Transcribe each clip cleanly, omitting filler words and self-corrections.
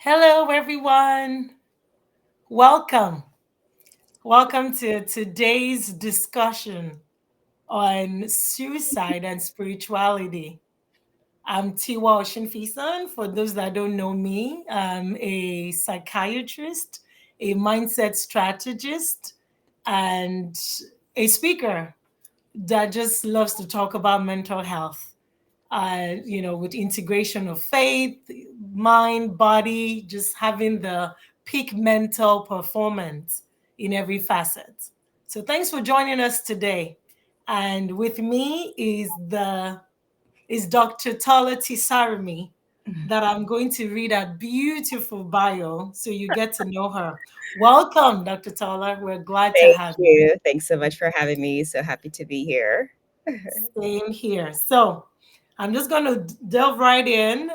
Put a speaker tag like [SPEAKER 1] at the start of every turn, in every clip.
[SPEAKER 1] Hello, everyone. Welcome. Welcome to today's discussion on suicide and spirituality. I'm Tiwa Oshinfisan. For those that don't know me, I'm a psychiatrist, a mindset strategist, and a speaker that just loves to talk about mental health. With integration of faith, mind, body, just having the peak mental performance in every facet. So thanks for joining us today. And with me is Dr. Tola T'Sarumi that I'm going to read a beautiful bio so you get to know her. Welcome, Dr. Tola. We're glad to
[SPEAKER 2] Thank
[SPEAKER 1] have you.
[SPEAKER 2] you. Thanks so much for having me. So happy to be here.
[SPEAKER 1] Same here. So I'm just going to delve right in.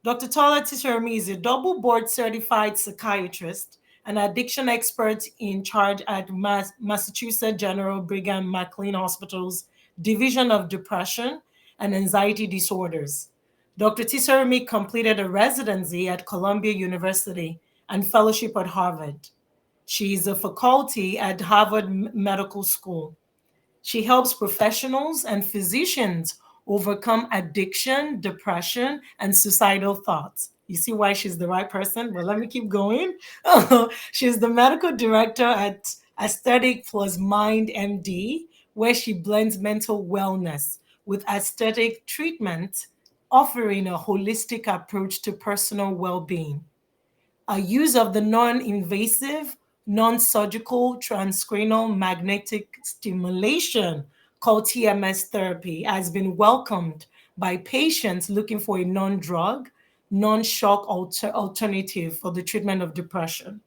[SPEAKER 1] Dr. Tola T'Sarumi is a double board certified psychiatrist, an addiction expert in charge at Massachusetts General Brigham McLean Hospital's Division of Depression and Anxiety Disorders. Dr. T'Sarumi completed a residency at Columbia University and fellowship at Harvard. She is a faculty at Harvard Medical School. She helps professionals and physicians overcome addiction, depression, and suicidal thoughts. You see why she's the right person? Well, let me keep going. She's the medical director at Aesthetic Plus Mind MD, where she blends mental wellness with aesthetic treatment, offering a holistic approach to personal well being. A use of the non-invasive, non-surgical transcranial magnetic stimulation called TMS therapy has been welcomed by patients looking for a non-drug, non-shock alternative for the treatment of depression.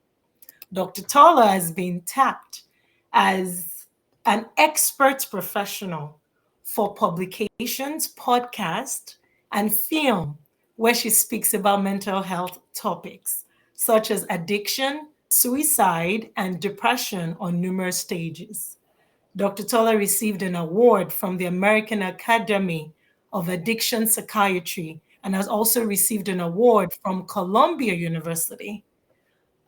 [SPEAKER 1] Dr. Tola has been tapped as an expert professional for publications, podcast, and film, where she speaks about mental health topics such as addiction, suicide, and depression on numerous stages. Dr. Tola received an award from the American Academy of Addiction Psychiatry and has also received an award from Columbia University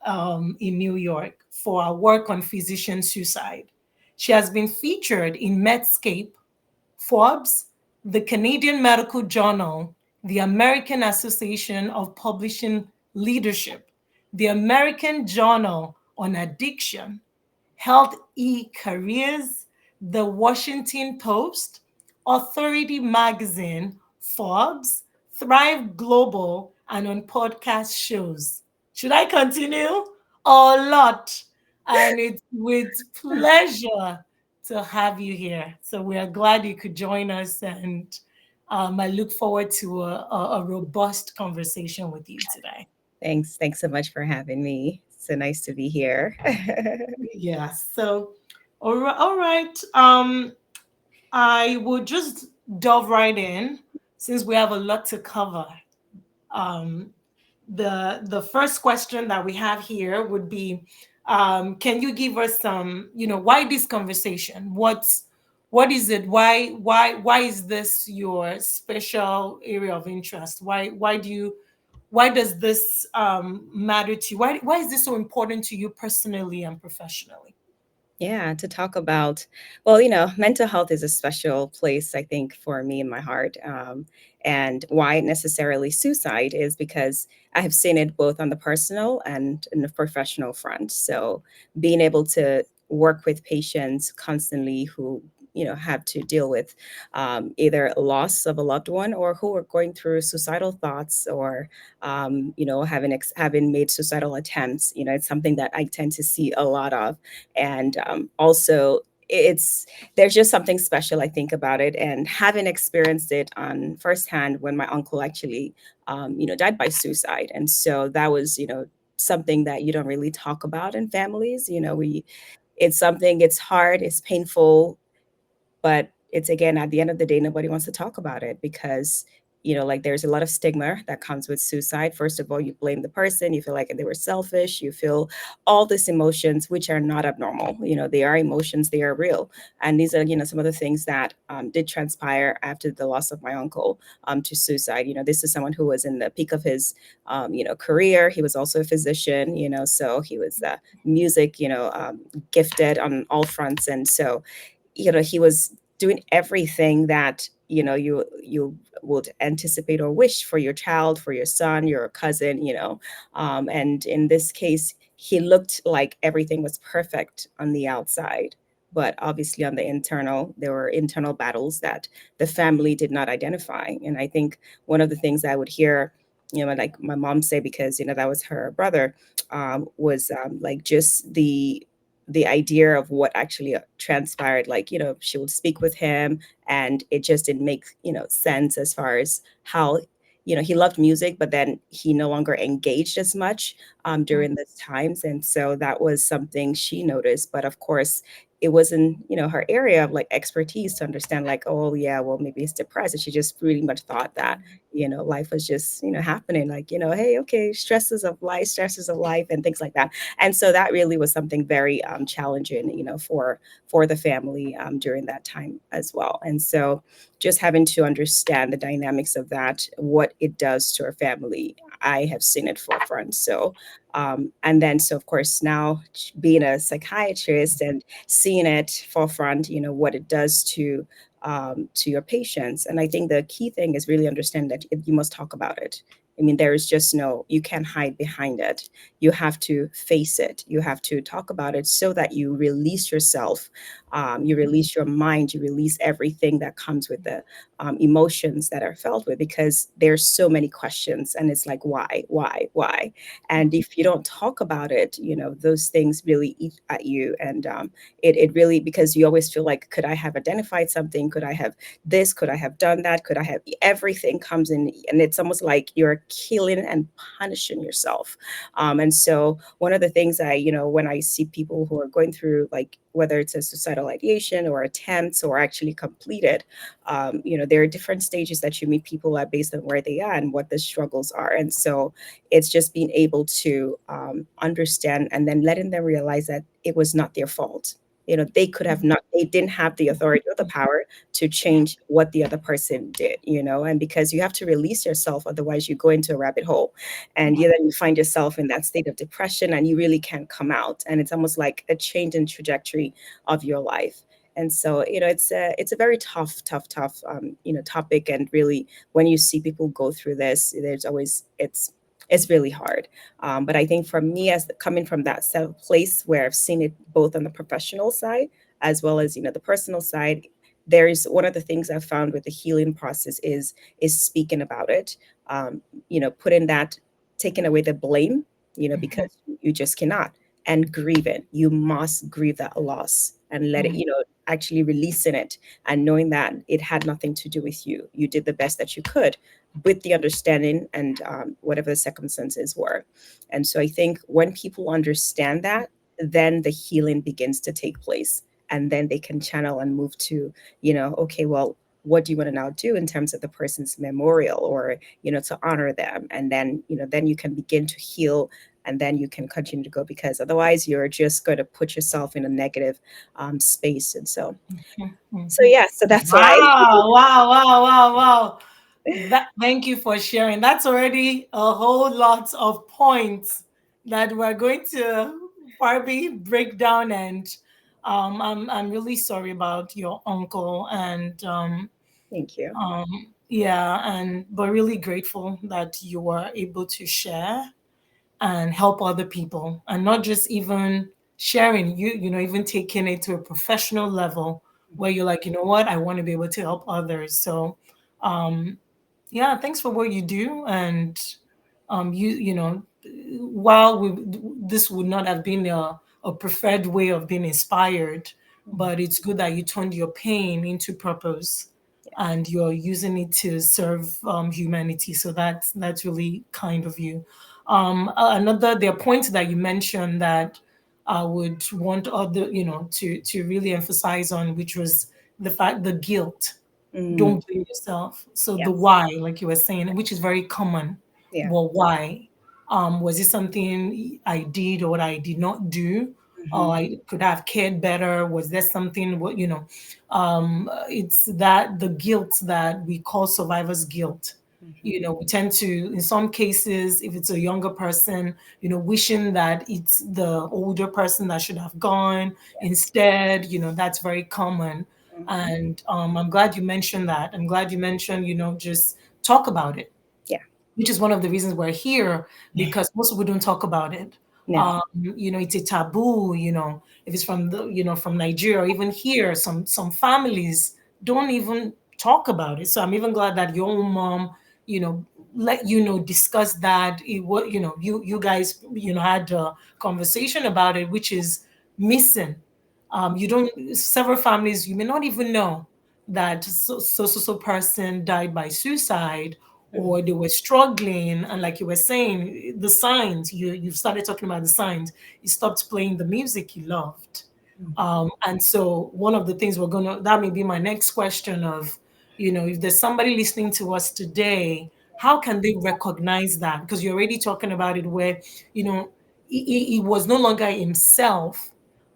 [SPEAKER 1] in New York for her work on physician suicide. She has been featured in Medscape, Forbes, the Canadian Medical Journal, the American Association of Publishing Leadership, the American Journal on Addiction, Health e-Careers, the Washington Post, Authority Magazine, Forbes, Thrive Global, and on podcast shows. Should I continue? A lot. And it's with pleasure to have you here. So we are glad you could join us, and I look forward to a robust conversation with you today.
[SPEAKER 2] Thanks so much for having me. So nice to be here.
[SPEAKER 1] Yes. So, all right. All right. I will just delve right in since we have a lot to cover. Um, the first question that we have here would be, can you give us some, why this conversation? What is it? Why is this your special area of interest? Why does this matter to you? Why is this so important to you personally and professionally?
[SPEAKER 2] Yeah, to talk about, well, mental health is a special place, I think, for me in my heart. And why necessarily suicide is because I have seen it both on the personal and in the professional front. So being able to work with patients constantly who have to deal with either loss of a loved one or who are going through suicidal thoughts or having made suicidal attempts. It's something that I tend to see a lot of, and also it's there's just something special, I think, about it, and having experienced it on firsthand when my uncle actually died by suicide. And so that was something that you don't really talk about in families. We It's something, it's hard, it's painful, but it's, again, at the end of the day, nobody wants to talk about it because like there's a lot of stigma that comes with suicide. First of all, you blame the person, you feel like they were selfish, you feel all these emotions, which are not abnormal. They are emotions, they are real. And these are, some of the things that did transpire after the loss of my uncle to suicide. This is someone who was in the peak of his, career. He was also a physician, so he was music, gifted on all fronts. And so, he was doing everything that you would anticipate or wish for your child, for your son, your cousin, and in this case he looked like everything was perfect on the outside, but obviously on the internal there were internal battles that the family did not identify. And I think one of the things I would hear, like my mom say, because that was her brother, was like just the idea of what actually transpired. Like, she would speak with him and it just didn't make, sense as far as how, he loved music, but then he no longer engaged as much during those times. And so that was something she noticed. But of course, it wasn't, her area of like expertise to understand, like, oh yeah, well, maybe he's depressed. And she just really much thought that, life was just, happening, like, hey, okay, stresses of life and things like that. And so that really was something very challenging, for the family during that time as well. And so just having to understand the dynamics of that, what it does to our family, I have seen it forefront. So and then so of course now being a psychiatrist and seeing it forefront, what it does to your patients. And I think the key thing is really understand that you must talk about it. I mean, there is just no, you can't hide behind it. You have to face it. You have to talk about it so that you release yourself, you release your mind, you release everything that comes with the emotions that are felt with, because there's so many questions and it's like, why? And if you don't talk about it, those things really eat at you. And it really, because you always feel like, could I have identified something? Could I have this? Could I have done that? Could I have, everything comes in, and it's almost like you're killing and punishing yourself. And so one of the things when I see people who are going through, like, whether it's a suicidal ideation or attempts or actually completed, there are different stages that you meet people at based on where they are and what the struggles are. And so it's just being able to understand and then letting them realize that it was not their fault. They could have not, they didn't have the authority or the power to change what the other person did, and because you have to release yourself, otherwise you go into a rabbit hole and then you find yourself in that state of depression and you really can't come out. And it's almost like a change in trajectory of your life. And so, it's a very tough, topic. And really, when you see people go through this, there's always, it's really hard. But I think for me, as coming from that place where I've seen it both on the professional side as well as the personal side, there's one of the things I've found with the healing process is speaking about it. Um, putting that, taking away the blame, because you just cannot, and grieve it. You must grieve that loss and let it, actually releasing it and knowing that it had nothing to do with you. You did the best that you could with the understanding and whatever the circumstances were. And so I think when people understand that, then the healing begins to take place. And then they can channel and move to, okay, well, what do you want to now do in terms of the person's memorial, or, to honor them? And then, then you can begin to heal, and then you can continue to go, because otherwise you're just going to put yourself in a negative space. And so, yeah, so that's why.
[SPEAKER 1] Wow, wow, wow, wow, wow. Thank you for sharing. That's already a whole lot of points that we're going to probably break down. And I'm really sorry about your uncle. And
[SPEAKER 2] Thank you.
[SPEAKER 1] yeah, and but really grateful that you were able to share and help other people, and not just even sharing, even taking it to a professional level where you're like, you know what, I want to be able to help others. So um yeah, thanks for what you do. And while this would not have been a preferred way of being inspired, but it's good that you turned your pain into purpose and you're using it to serve humanity. So that's really kind of you. Another, there are points that you mentioned that I would want other, to really emphasize on, which was the guilt.
[SPEAKER 2] Mm,
[SPEAKER 1] Don't blame yourself. So the
[SPEAKER 2] yes.
[SPEAKER 1] why, like you were saying, which is very common.
[SPEAKER 2] Yeah.
[SPEAKER 1] Well, why? Was it something I did or what I did not do? Or
[SPEAKER 2] Hmm.
[SPEAKER 1] I could have cared better? Was there something what it's that the guilt that we call survivor's guilt.
[SPEAKER 2] Hmm.
[SPEAKER 1] We tend to, in some cases, if it's a younger person, wishing that it's the older person that should have gone
[SPEAKER 2] Yes.
[SPEAKER 1] instead. That's very common.
[SPEAKER 2] Hmm.
[SPEAKER 1] And I'm glad you mentioned that. I'm glad you mentioned, just talk about it,
[SPEAKER 2] Yeah.
[SPEAKER 1] which is one of the reasons we're here,
[SPEAKER 2] Yeah.
[SPEAKER 1] because most people don't talk about it.
[SPEAKER 2] No.
[SPEAKER 1] It's a taboo, if it's from from Nigeria, or even here, some families don't even talk about it. So I'm even glad that your own mom, you know, let discuss that. What you guys had a conversation about it, which is missing. You don't Several families, you may not even know that so person died by suicide,
[SPEAKER 2] Mm-hmm.
[SPEAKER 1] or they were struggling, and like you were saying, the signs, you started talking about the signs. You stopped playing the music you loved. And so one of the things that may be my next question of, if there's somebody listening to us today, how can they recognize that? Because you're already talking about it where, he was no longer himself,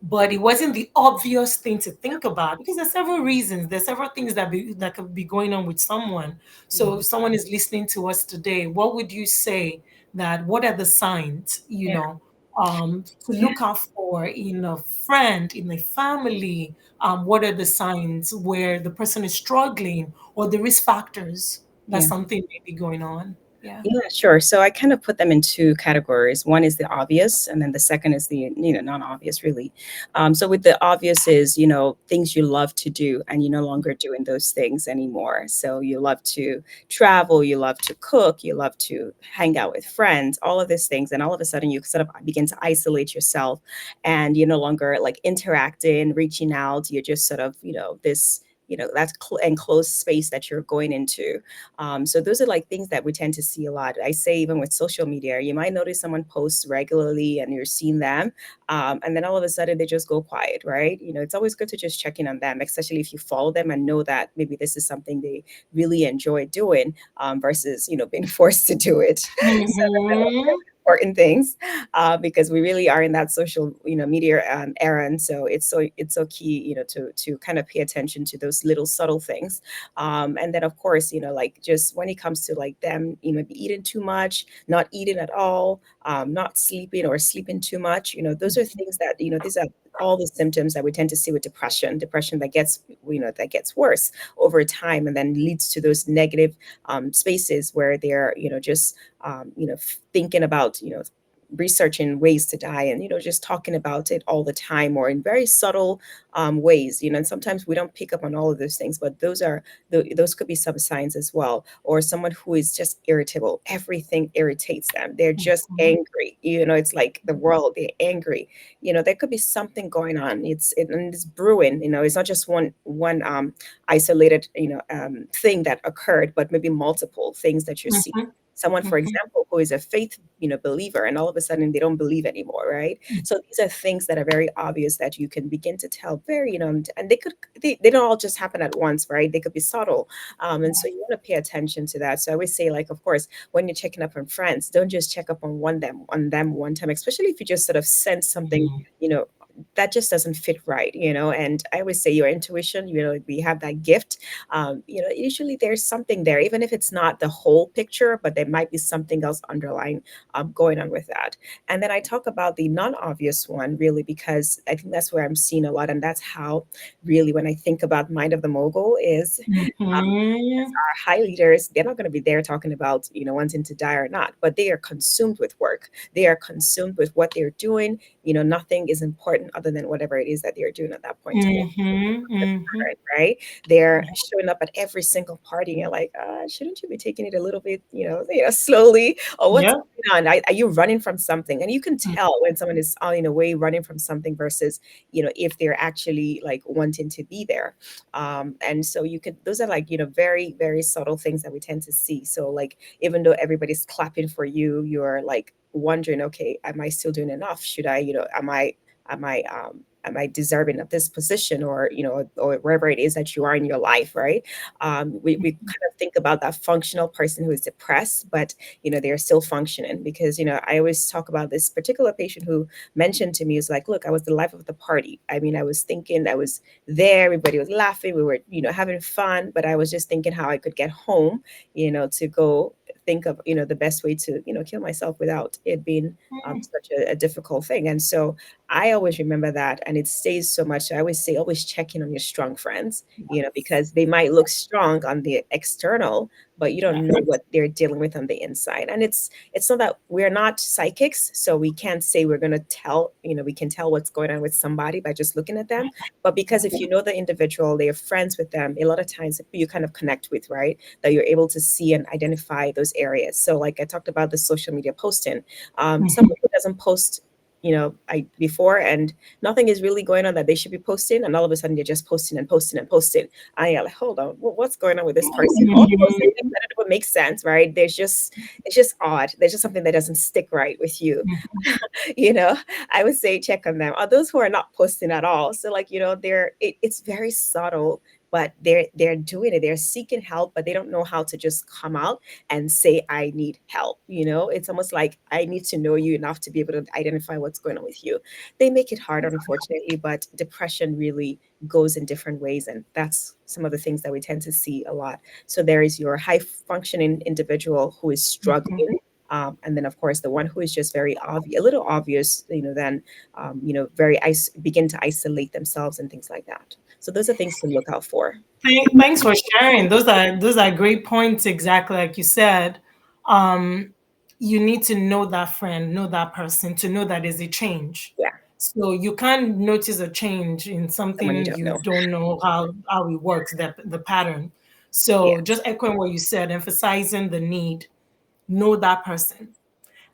[SPEAKER 1] but it wasn't the obvious thing to think about, because there's several reasons. There's several things that could be going on with someone. So
[SPEAKER 2] Hmm.
[SPEAKER 1] if someone is listening to us today, what would you say, that what are the signs,
[SPEAKER 2] Yeah.
[SPEAKER 1] to look out for in a friend, in a family? What are the signs where the person is struggling, or the risk factors that
[SPEAKER 2] Yeah.
[SPEAKER 1] something may be going on? Yeah.
[SPEAKER 2] Yeah, sure. So I kind of put them in two categories. One is the obvious, and then the second is the non-obvious, really. So with the obvious is things you love to do, and you're no longer doing those things anymore. So you love to travel, you love to cook, you love to hang out with friends, all of these things, and all of a sudden you sort of begin to isolate yourself, and you're no longer like interacting, reaching out. You're just sort of this. That's enclosed space that you're going into. So those are like things that we tend to see a lot. I say even with social media, you might notice someone posts regularly and you're seeing them, and then all of a sudden they just go quiet, right? It's always good to just check in on them, especially if you follow them and know that maybe this is something they really enjoy doing, versus being forced to do it. So
[SPEAKER 1] Mm-hmm.
[SPEAKER 2] important things, because we really are in that social media era, and so it's so key to kind of pay attention to those little subtle things. And then of course like just when it comes to like them maybe eating too much, not eating at all, not sleeping or sleeping too much, those are things that these are all the symptoms that we tend to see with depression that gets worse over time, and then leads to those negative spaces where they're just thinking about researching ways to die, and just talking about it all the time, or in very subtle ways, and sometimes we don't pick up on all of those things, but those could be some signs as well. Or someone who is just irritable, everything irritates them, they're just angry, it's like the world, they're angry. There could be something going on, and it's brewing, it's not just one isolated thing that occurred, but maybe multiple things that you're seeing.
[SPEAKER 1] Mm-hmm.
[SPEAKER 2] Someone, for
[SPEAKER 1] Mm-hmm.
[SPEAKER 2] example, who is a faith believer, and all of a sudden they don't believe anymore, right? So these are things that are very obvious that you can begin to tell very and they don't all just happen at once, right? They could be subtle. And so you want to pay attention to that. So I always say, like, of course, when you're checking up on friends, don't just check up on them one time, especially if you just sort of sense something you know that just doesn't fit right. And I always say your intuition, we have that gift. Usually there's something there, even if it's not the whole picture, but there might be something else underlying going on with that. And then I talk about the non-obvious one, really, because I think that's where I'm seeing a lot, and that's how really when I think about Mind of the Mogul is,
[SPEAKER 1] Mm-hmm.
[SPEAKER 2] high leaders, they're not going to be there talking about wanting to die or not, but they are consumed with work, they are consumed with what they're doing. Nothing is important other than whatever it is that they're doing at that point in time,
[SPEAKER 1] Mm-hmm. Mm-hmm.
[SPEAKER 2] right? They're showing up at every single party, and you're like, shouldn't you be taking it a little bit, slowly? Or what's
[SPEAKER 1] Yeah.
[SPEAKER 2] going on? Are you running from something? And you can tell when someone is in a way running from something versus, if they're actually like wanting to be there. And so those are like, very, very subtle things that we tend to see. So like, even though everybody's clapping for you, you're like wondering, okay, am I still doing enough? Should I, am I am I deserving of this position, or or wherever it is that you are in your life, right? We kind of think about that functional person who is depressed, but they're still functioning, because I always talk about this particular patient who mentioned to me, is like, look, I was the life of the party. I mean, I was thinking, I was there, everybody was laughing, we were having fun, but I was just thinking how I could get home, to go think of the best way to kill myself without it being such a difficult thing. And so I always remember that, and it stays so much. I always say, always check in on your strong friends, because they might look strong on the external, but you don't know what they're dealing with on the inside. And it's not that we're not psychics, so we can't say we're going to tell, we can tell what's going on with somebody by just looking at them. But because if you know the individual, they're friends with them, a lot of times you kind of connect with, right? That you're able to see and identify those areas. So like I talked about the social media posting, someone who doesn't post I before, and nothing is really going on that they should be posting, and all of a sudden they're just posting and posting and posting. I am like, hold on, what's going on with this person? All posting things that don't make sense, right? It's just odd. There's just something that doesn't stick right with you. you know I would say check on them, or those who are not posting at all. So like it's very subtle, but they're doing it, they're seeking help, but they don't know how to just come out and say, I need help. It's almost like, I need to know you enough to be able to identify what's going on with you. They make it hard, unfortunately, but depression really goes in different ways, and that's some of the things that we tend to see a lot. So there is your high functioning individual who is struggling, and then of course the one who is just very obvious, a little obvious, then very begin to isolate themselves and things like that. So those are things to look out for.
[SPEAKER 1] Thanks for sharing. Those are great points. Exactly like you said. Um, you need to know that friend, know that person, to know that there's a change.
[SPEAKER 2] Yeah,
[SPEAKER 1] So you can't notice a change in
[SPEAKER 2] someone you
[SPEAKER 1] something
[SPEAKER 2] don't
[SPEAKER 1] you
[SPEAKER 2] know.
[SPEAKER 1] don't know how it works, the pattern.
[SPEAKER 2] Yeah,
[SPEAKER 1] So just echoing what you said, emphasizing the need, know that person.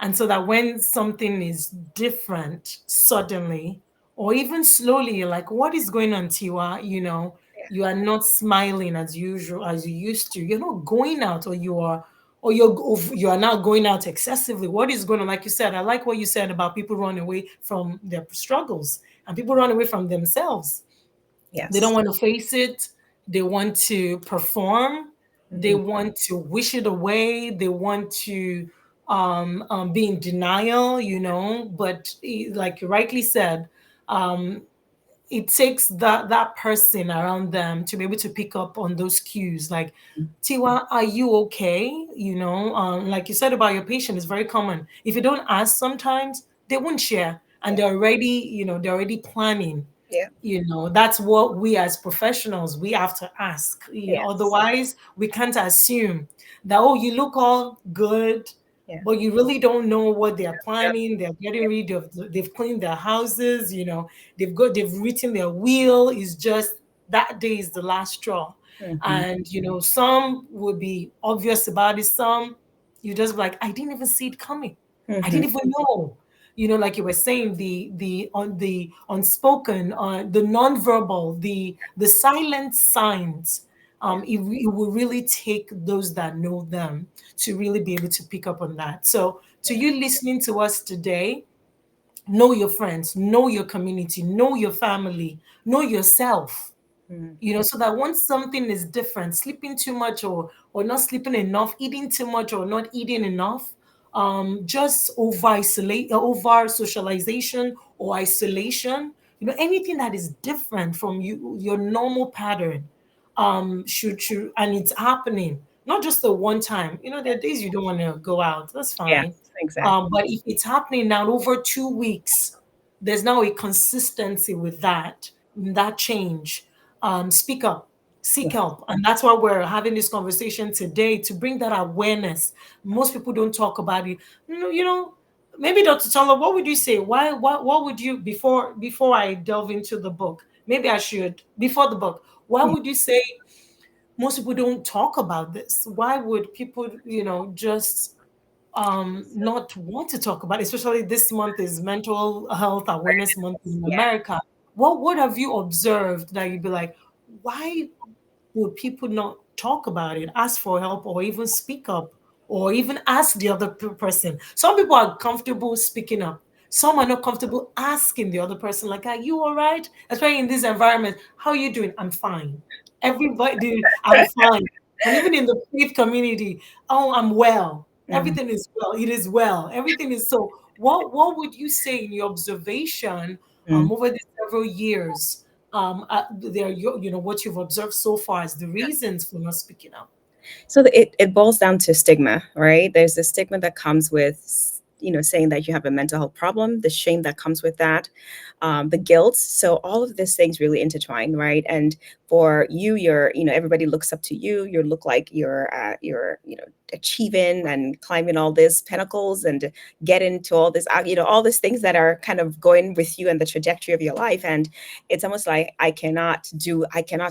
[SPEAKER 1] And so that when something is different suddenly, or even slowly, you're like, what is going on, Tiwa?
[SPEAKER 2] yeah,
[SPEAKER 1] You are not smiling as usual, as you used to. You're not going out, or you are now going out excessively. What is going on? Like you said, I like what you said about people running away from their struggles, and people run away from themselves. They don't
[SPEAKER 2] yes.
[SPEAKER 1] want to face it. They want to perform. They
[SPEAKER 2] Hmm.
[SPEAKER 1] want to wish it away. They want to be in denial, But like you rightly said, um, it takes that person around them to be able to pick up on those cues. Like, Tiwa, are you okay? Like you said about your patient, is very common. If you don't ask, sometimes they won't share, and
[SPEAKER 2] Yeah,
[SPEAKER 1] they're already planning.
[SPEAKER 2] yeah,
[SPEAKER 1] That's what we as professionals, we have to ask.
[SPEAKER 2] yes,
[SPEAKER 1] Otherwise we can't assume that, oh, you look all good,
[SPEAKER 2] yeah,
[SPEAKER 1] but you really don't know what they're
[SPEAKER 2] yeah,
[SPEAKER 1] planning. They're getting rid of, they've cleaned their houses, they've written their will. Is just that day is the last straw.
[SPEAKER 2] hmm,
[SPEAKER 1] And some would be obvious about it. Some, you just be like, I didn't even see it coming. I
[SPEAKER 2] hmm,
[SPEAKER 1] didn't even know. Like you were saying, the unspoken, the nonverbal, the silent signs.
[SPEAKER 2] yeah,
[SPEAKER 1] It will really take those that know them to really be able to pick up on that. So to
[SPEAKER 2] yeah,
[SPEAKER 1] you listening to us today, know your friends, know your community, know your family, know yourself,
[SPEAKER 2] hmm,
[SPEAKER 1] so that once something is different, sleeping too much, or not sleeping enough, eating too much or not eating enough, just over socialization or isolation, anything that is different from your normal pattern, should and it's happening, not just the one time. There are days you don't want to go out, that's
[SPEAKER 2] yes,
[SPEAKER 1] fine.
[SPEAKER 2] exactly.
[SPEAKER 1] But if it's happening now over 2 weeks, there's now a consistency with that change. Speak up, seek
[SPEAKER 2] Yeah,
[SPEAKER 1] help. And that's why we're having this conversation today, to bring that awareness. Most people don't talk about it. Maybe Dr. Tola, what would you say? Why what would you, before I delve into the book, maybe I should, before the book, why
[SPEAKER 2] yeah,
[SPEAKER 1] would you say most people don't talk about this? Why would people, just not want to talk about it? Especially this month is mental health awareness month in
[SPEAKER 2] yeah.
[SPEAKER 1] America. What have you observed that you'd be like, why would people not talk about it, ask for help, or even speak up, or even ask the other person? Some people are comfortable speaking up. Some are not comfortable asking the other person, like, "Are you all right?" Especially in this environment, "How are you doing?" "I'm fine." Everybody, "I'm fine." And even in the faith community, "Oh, I'm well."
[SPEAKER 2] Mm.
[SPEAKER 1] Everything is well. It is well. Everything is so. What would you say in your observation
[SPEAKER 2] Mm.
[SPEAKER 1] over the several years? There, what you've observed so far as the reasons for not speaking out.
[SPEAKER 2] So it boils down to stigma, right? There's the stigma that comes with, saying that you have a mental health problem, the shame that comes with that, the guilt. So all of these things really intertwine, right? And for you, everybody looks up to you. You look like you're achieving and climbing all these pinnacles and get into all this, all these things that are kind of going with you and the trajectory of your life. And it's almost like I cannot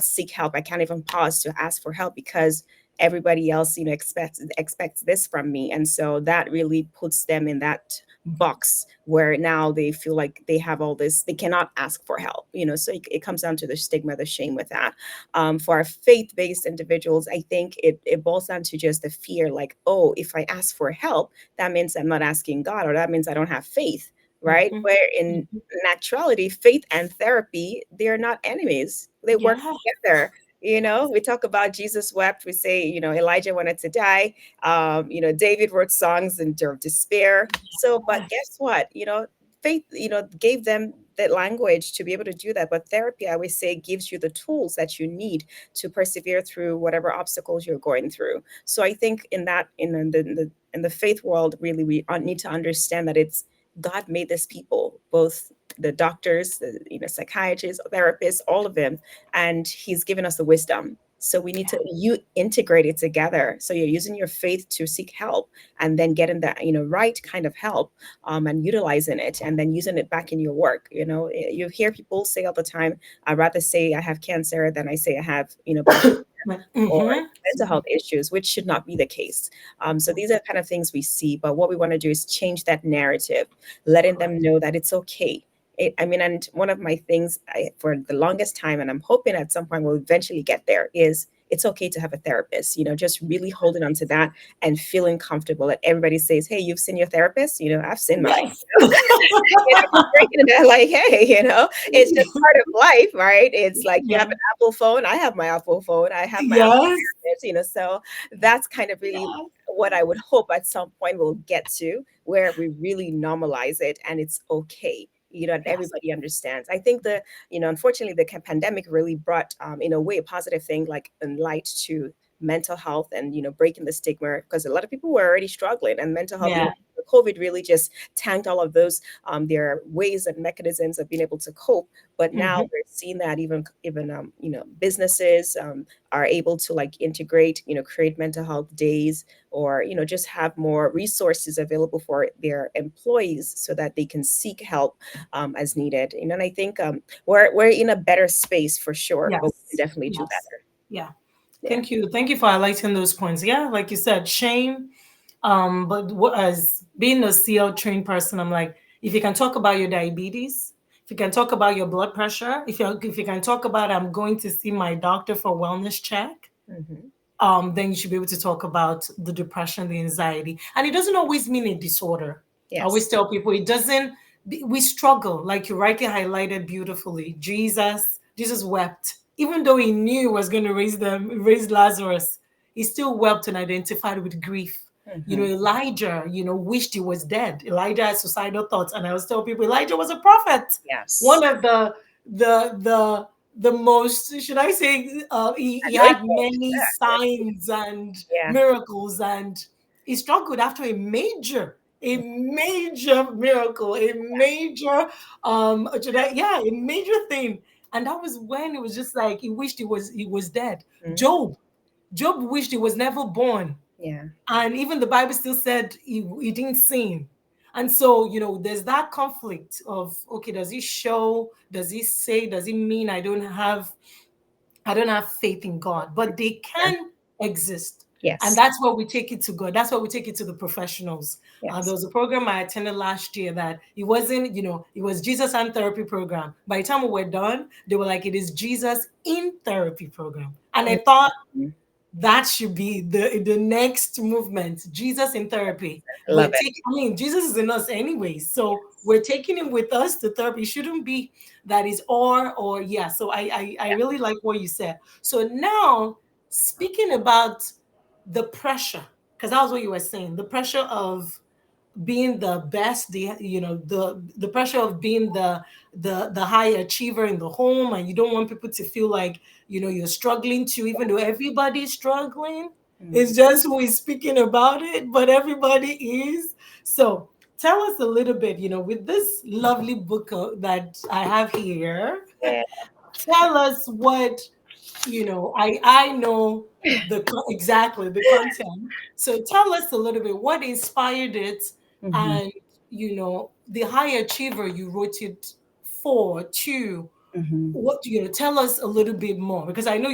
[SPEAKER 2] seek help. I can't even pause to ask for help because everybody else expects this from me, and so that really puts them in that box where now they feel like they have all this, they cannot ask for help, so it comes down to the stigma, the shame with that. For our faith-based individuals, I think it boils down to just the fear, like, oh, if I ask for help, that means I'm not asking God, or that means I don't have faith, right?
[SPEAKER 1] Mhm,
[SPEAKER 2] Where in
[SPEAKER 1] mhm.
[SPEAKER 2] naturality, faith and therapy, they're not enemies, they work
[SPEAKER 1] Yeah.
[SPEAKER 2] together. We talk about Jesus wept. We say, Elijah wanted to die. David wrote songs in despair. So, but guess what? Faith, gave them that language to be able to do that. But therapy, I always say, gives you the tools that you need to persevere through whatever obstacles you're going through. So I think in the faith world, really, we need to understand that it's God made this people, both the doctors, the psychiatrists, therapists, all of them, and he's given us the wisdom, so we need to you integrate it together, so you're using your faith to seek help and then getting that right kind of help, and utilizing it and then using it back in your work. You hear people say all the time, I'd rather say I have cancer than I say I have bipolar or
[SPEAKER 1] Mhm.
[SPEAKER 2] mental health issues, which should not be the case. So these are kind of things we see, but what we want to do is change that narrative, letting
[SPEAKER 1] Correct.
[SPEAKER 2] them know that it's okay. I mean, and one of my things for the longest time, and I'm hoping at some point we'll eventually get there, is it's okay to have a therapist. Just really holding on to that and feeling comfortable that everybody says, "Hey, you've seen your therapist?" I've seen mine.
[SPEAKER 1] Yes.
[SPEAKER 2] Just bringing it like, hey, it's just part of life, right? It's like you have
[SPEAKER 1] Yeah.
[SPEAKER 2] an Apple phone, I have my Apple phone, I have my Apple
[SPEAKER 1] Yes.
[SPEAKER 2] therapist, so that's kind of really
[SPEAKER 1] Yes.
[SPEAKER 2] what I would hope at some point we'll get to, where we really normalize it and it's okay. And
[SPEAKER 1] Yes.
[SPEAKER 2] everybody understands. I think unfortunately, the pandemic really brought, in a way, a positive thing, like in light to mental health and breaking the stigma, because a lot of people were already struggling, and mental health,
[SPEAKER 1] Yeah.
[SPEAKER 2] COVID really just tanked all of those, their ways and mechanisms of being able to cope. But now
[SPEAKER 1] Mhm.
[SPEAKER 2] we're seeing that even businesses are able to like integrate, create mental health days, or just have more resources available for their employees so that they can seek help as needed. And I think we're in a better space for sure, but we
[SPEAKER 1] Yes.
[SPEAKER 2] can definitely do
[SPEAKER 1] Yes.
[SPEAKER 2] better.
[SPEAKER 1] Yeah.
[SPEAKER 2] Yeah.
[SPEAKER 1] Thank you. Thank you for highlighting those points. Yeah, like you said, shame. But as being a CL trained person, I'm like, if you can talk about your diabetes, if you can talk about your blood pressure, if you can talk about I'm going to see my doctor for wellness check,
[SPEAKER 2] Hmm.
[SPEAKER 1] then you should be able to talk about the depression, the anxiety. And it doesn't always mean a disorder. I always
[SPEAKER 2] Yes.
[SPEAKER 1] tell people it doesn't, we struggle, like you rightly highlighted beautifully. Jesus wept. Even though he knew he was going to raise Lazarus, he still wept and identified with grief.
[SPEAKER 2] Hmm.
[SPEAKER 1] Elijah, wished he was dead. Elijah had suicidal thoughts. And I always tell people Elijah was a prophet.
[SPEAKER 2] Yes.
[SPEAKER 1] One of the the most, should I say, he
[SPEAKER 2] Anointed.
[SPEAKER 1] had many signs and
[SPEAKER 2] Yeah.
[SPEAKER 1] miracles, and he struggled after a major miracle, a major a major thing. And that was when it was just like he wished he was dead.
[SPEAKER 2] Mhm.
[SPEAKER 1] Job wished he was never born,
[SPEAKER 2] Yeah.
[SPEAKER 1] and even the Bible still said he didn't sin. And so, there's that conflict of, okay, does he say, does it mean I don't have faith in God? But they
[SPEAKER 2] Yeah.
[SPEAKER 1] can exist. And
[SPEAKER 2] Yes.
[SPEAKER 1] that's where we take it to God. That's where we take it to the professionals. There
[SPEAKER 2] Yes.
[SPEAKER 1] was a program I attended last year that it wasn't, it was Jesus and therapy program. By the time we were done, they were like, it is Jesus in therapy program. And I thought,
[SPEAKER 2] Mhm.
[SPEAKER 1] That should be the next movement. Jesus in therapy.
[SPEAKER 2] I love it.
[SPEAKER 1] I mean, Jesus is in us anyway, so we're taking him with us to therapy. It shouldn't be that is or yeah. So I
[SPEAKER 2] Yeah.
[SPEAKER 1] really like what you said. So now speaking about the pressure, because that was what you were saying, the pressure of being the best, the pressure of being the high achiever in the home, and you don't want people to feel like you're struggling too, even though everybody's struggling.
[SPEAKER 2] Mhm.
[SPEAKER 1] It's just who is speaking about it, but everybody is. So tell us a little bit, with this lovely book that I have here.
[SPEAKER 2] Yeah.
[SPEAKER 1] Tell us what I know exactly the content. So tell us a little bit what inspired it,
[SPEAKER 2] Hmm.
[SPEAKER 1] and the high achiever you wrote it for too.
[SPEAKER 2] Hmm.
[SPEAKER 1] What tell us a little bit more, because I know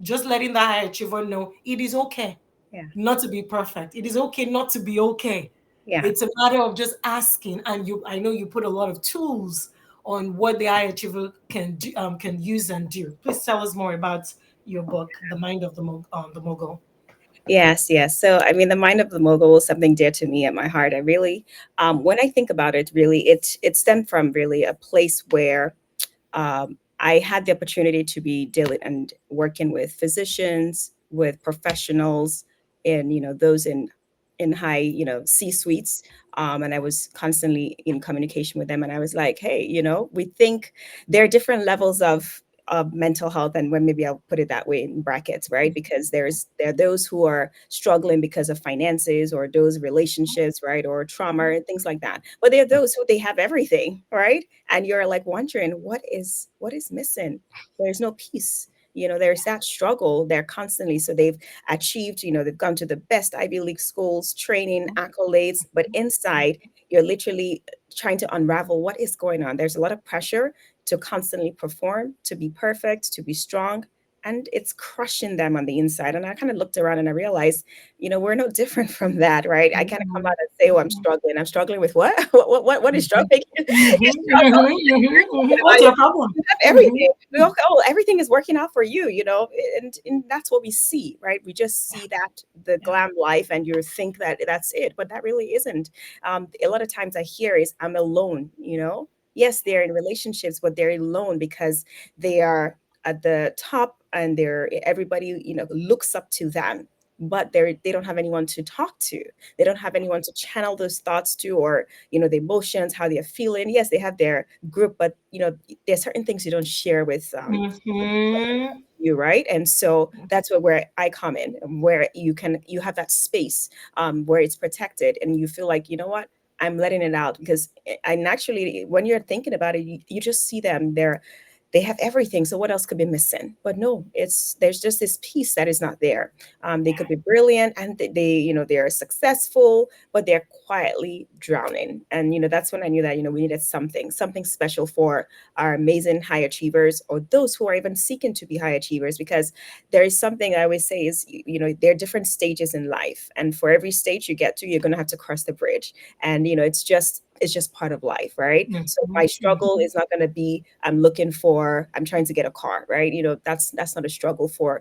[SPEAKER 1] just letting the high achiever know it is okay
[SPEAKER 2] Yeah.
[SPEAKER 1] not to be perfect. It is okay not to be okay.
[SPEAKER 2] Yeah.
[SPEAKER 1] It's a matter of just asking, and I know you put a lot of tools on what the high achiever can use and do. Please tell us more about your book, The Mind of the Mogul.
[SPEAKER 2] Yes, yes. So, I mean, the mind of the mogul is something dear to me at my heart. I really, when I think about it, really, it stemmed from really a place where I had the opportunity to be dealing and working with physicians, with professionals, and those in high C suites, and I was constantly in communication with them. And I was like, hey, we think there are different levels of mental health, and when maybe I'll put it that way in brackets, right? Because there are those who are struggling because of finances or those relationships, right, or trauma and things like that. But there are those who they have everything, right? And you're like wondering what is missing. There's no peace. There's that struggle there constantly. So they've achieved, they've gone to the best Ivy League schools, training, accolades, but inside you're literally trying to unravel what is going on. There's a lot of pressure to constantly perform, to be perfect, to be strong, and it's crushing them on the inside. And I kind of looked around and I realized, we're no different from that, right? I kind of come out and say, oh, I'm struggling. I'm struggling with what? What is struggling? You struggle.
[SPEAKER 1] What's your problem?
[SPEAKER 2] You have everything. We all, oh, everything is working out for you, and that's what we see, right? We just see that the glam life, and you think that that's it, but that really isn't. A lot of times I hear is I'm alone. Yes, they're in relationships, but they're alone because they are at the top, and everybody looks up to them, but they don't have anyone to talk to. They don't have anyone to channel those thoughts to, or the emotions, how they're feeling. Yes, they have their group, but there's certain things you don't share with
[SPEAKER 1] Mm-hmm.
[SPEAKER 2] you, right? And so that's where I come in, where you have that space, where it's protected, and you feel like, what, I'm letting it out. Because I naturally, when you're thinking about it, you just see them, they have everything, so what else could be missing? But no, there's just this piece that is not there. They could be brilliant, and they're successful, but they're quietly drowning. And that's when I knew that we needed something special for our amazing high achievers, or those who are even seeking to be high achievers. Because there is something I always say is, there are different stages in life, and for every stage you get to, you're going to have to cross the bridge. And it's just part of life, right? So my struggle is not going to be I'm trying to get a car, right? That's not a struggle so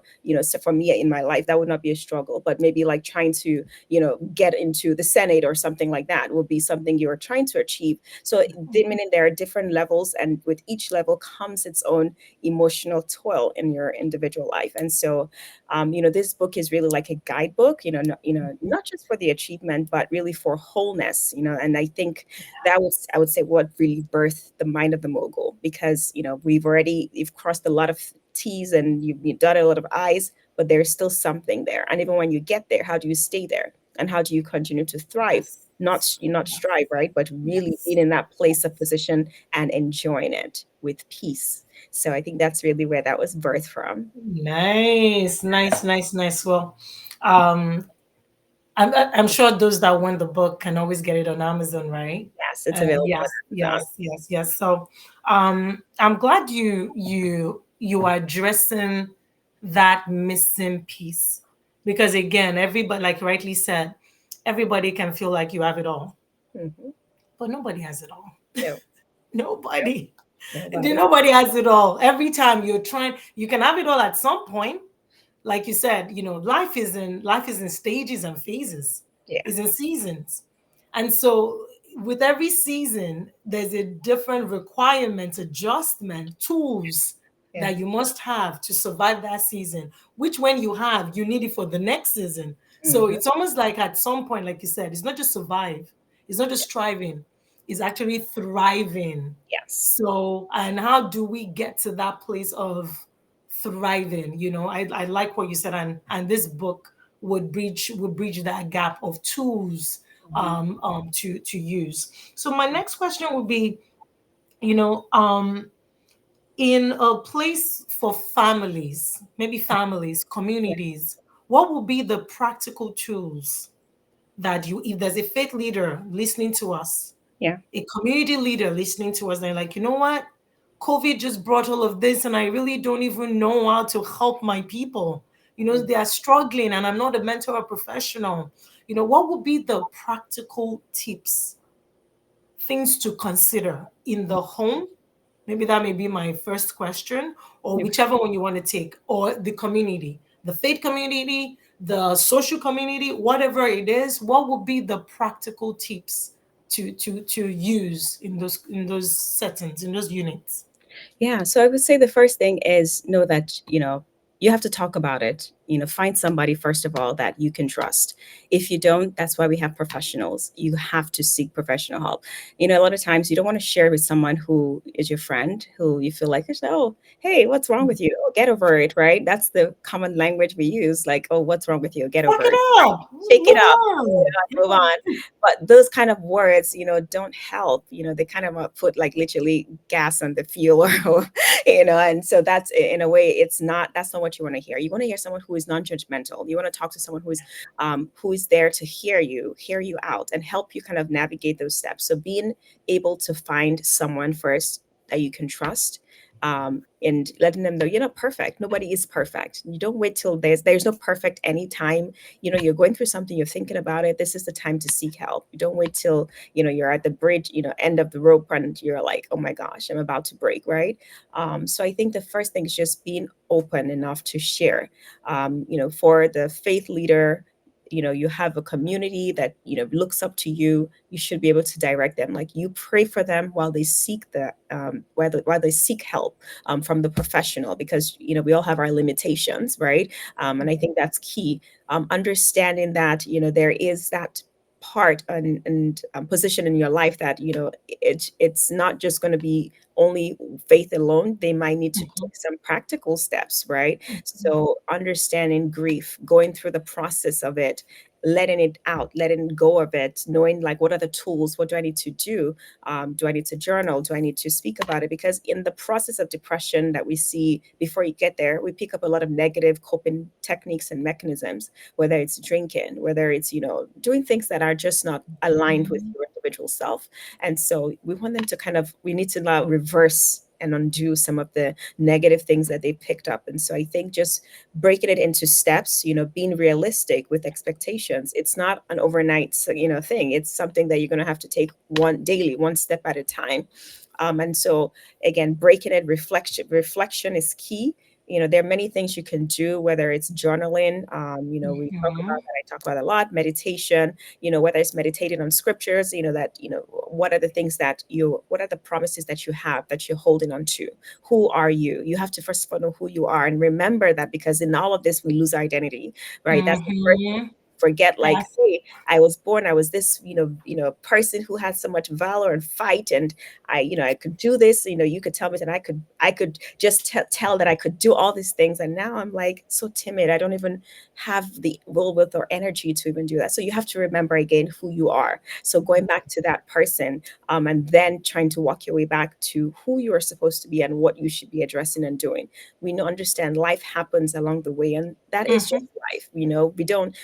[SPEAKER 2] for me in my life. That would not be a struggle. But maybe like trying to get into the Senate or something like that will be something you're trying to achieve. So meaning there are different levels, and with each level comes its own emotional toil in your individual life. And so this book is really like a guidebook, not just for the achievement, but really for wholeness. And I think I would say what really birthed the mind of the mogul. Because you've crossed a lot of T's, and you've dotted a lot of I's, but there's still something there. And even when you get there, how do you stay there, and how do you continue to thrive?
[SPEAKER 1] Yes.
[SPEAKER 2] Not strive, right? But really
[SPEAKER 1] Yes.
[SPEAKER 2] being in that place of position and enjoying it with peace. So I think that's really where that was birthed from.
[SPEAKER 1] Nice, nice, nice, nice. Well, um, I'm sure those that want the book can always get it on Amazon, right?
[SPEAKER 2] Yes, it's available
[SPEAKER 1] Yes,
[SPEAKER 2] on Amazon.
[SPEAKER 1] yes, yes, yes. So, I'm glad you are addressing that missing piece, because again, everybody, like you rightly said, everybody can feel like you have it all,
[SPEAKER 2] Hmm.
[SPEAKER 1] but nobody has it all.
[SPEAKER 2] No, no,
[SPEAKER 1] Nobody,
[SPEAKER 2] nobody.
[SPEAKER 1] nobody has it all. Every time you're trying, you can have it all at some point, like you said, life is in stages and phases,
[SPEAKER 2] Yeah.
[SPEAKER 1] is in seasons. And so with every season, there's a different requirement, adjustment, tools
[SPEAKER 2] Yeah.
[SPEAKER 1] that you must have to survive that season, which when you have, you need it for the next season. So
[SPEAKER 2] Hmm.
[SPEAKER 1] it's almost like at some point, like you said, it's not just survive, it's not just striving, it's actually thriving.
[SPEAKER 2] Yes.
[SPEAKER 1] So, and how do we get to that place of thriving? I like what you said, and this book would bridge that gap of tools
[SPEAKER 2] Hmm.
[SPEAKER 1] to use. So my next question would be, you know, in a place for families, maybe families,
[SPEAKER 2] Yeah.
[SPEAKER 1] communities, what will be the practical tools that if there's a faith leader listening to us,
[SPEAKER 2] Yeah.
[SPEAKER 1] a community leader listening to us, they're like, you know what? COVID just brought all of this, and I really don't even know how to help my people. They are struggling, and I'm not a mentor or professional. What would be the practical tips, things to consider in the home? Maybe that may be my first question, or
[SPEAKER 2] Okay.
[SPEAKER 1] whichever one you want to take, or the community, the faith community, the social community, whatever it is. What would be the practical tips to use in those settings, in those units?
[SPEAKER 2] Yeah, so I would say the first thing is know that, you have to talk about it. Find somebody, first of all, that you can trust. If you don't, that's why we have professionals. You have to seek professional help. A lot of times you don't want to share with someone who is your friend, who you feel like, oh, hey, what's wrong with you? Oh, get over it, right? That's the common language we use, like, oh, what's wrong with you? Get
[SPEAKER 1] Fuck
[SPEAKER 2] over
[SPEAKER 1] it
[SPEAKER 2] it.
[SPEAKER 1] up.
[SPEAKER 2] Shake it
[SPEAKER 1] Move
[SPEAKER 2] up,
[SPEAKER 1] on.
[SPEAKER 2] move on. But those kind of words, don't help. They kind of put like literally gas on the fuel, and so that's in a way, that's not what you want to hear. You want to hear someone who is non-judgmental. You want to talk to someone who is there to hear you out, and help you kind of navigate those steps. So being able to find someone first that you can trust, and letting them know you're not perfect. Nobody is perfect. You don't wait till there's no perfect anytime. You're going through something, you're thinking about it, this is the time to seek help. You don't wait till you're at the bridge, end of the rope, and you're like, oh my gosh, I'm about to break, right? So I think the first thing is just being open enough to share. For the faith leader, you have a community that looks up to you. You should be able to direct them, like you pray for them while they seek while they seek help from the professional, because we all have our limitations, right? And I think that's key. Understanding that there is that part and position in your life that it's not just going to be only faith alone. They might need to take some practical steps, right? So understanding grief, going through the process of it, letting it out, letting go of it, knowing like what are the tools, what do I need to do, do I need to journal, do I need to speak about it? Because in the process of depression that we see before you get there, we pick up a lot of negative coping techniques and mechanisms, whether it's drinking, whether it's doing things that are just not aligned with your individual self. And so we need to now reverse and undo some of the negative things that they picked up. And so I think just breaking it into steps, being realistic with expectations. It's not an overnight, thing. It's something that you're going to have to take one daily, one step at a time. And so again, breaking it, reflection is key. There are many things you can do, whether it's journaling, we talk about
[SPEAKER 1] Mhm.
[SPEAKER 2] that, I talk about a lot, meditation, whether it's meditating on scriptures, what are the promises that you have that you're holding on to? Who are you? You have to first of all know who you are and remember that, because in all of this we lose identity, right? That's the first thing.
[SPEAKER 1] Mhm.
[SPEAKER 2] Forget, like,
[SPEAKER 1] Yes.
[SPEAKER 2] hey, I was this, person who had so much valor and fight, and I could do this. You could tell me that I could just tell that I could do all these things, and now I'm like so timid. I don't even have the will with or energy to even do that. So you have to remember again who you are. So going back to that person, and then trying to walk your way back to who you are supposed to be and what you should be addressing and doing. We know, understand life happens along the way, and that is just
[SPEAKER 1] Mhm.
[SPEAKER 2] life.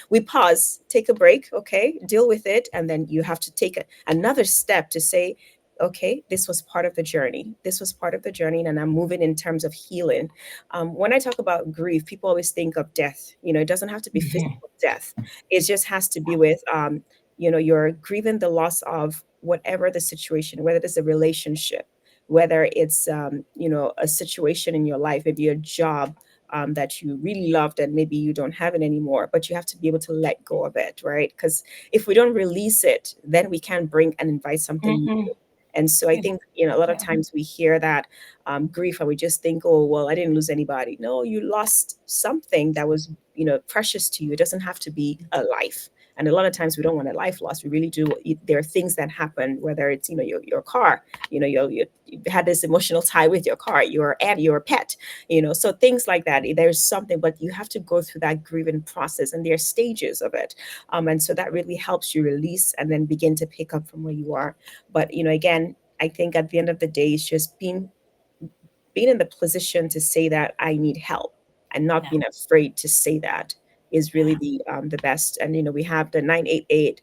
[SPEAKER 2] We pause, take a break, okay, deal with it, and then you have to take another step to say, okay, this was part of the journey. This was part of the journey, and I'm moving in terms of healing. When I talk about grief, people always think of death. It doesn't have to be
[SPEAKER 1] Mhm.
[SPEAKER 2] physical death. It just has to be with, you're grieving the loss of whatever the situation, whether it's a relationship, whether it's, a situation in your life, maybe a job, that you really loved and maybe you don't have it anymore, but you have to be able to let go of it, right? Because if we don't release it, then we can bring and invite something new.
[SPEAKER 1] Mm-hmm.
[SPEAKER 2] And so I
[SPEAKER 1] Yeah.
[SPEAKER 2] think, a lot of times we hear that grief and we just think, oh, well, I didn't lose anybody. No, you lost something that was, precious to you. It doesn't have to be a life. And a lot of times we don't want a life loss. We really do. There are things that happen, whether it's, your car, you had this emotional tie with your car, your pet, so things like that. There's something, but you have to go through that grieving process and there are stages of it. And so that really helps you release and then begin to pick up from where you are. But again, I think at the end of the day, it's just being in the position to say that I need help and not
[SPEAKER 1] Yeah.
[SPEAKER 2] being afraid to say that is really
[SPEAKER 1] Yeah.
[SPEAKER 2] the best. And we have the 988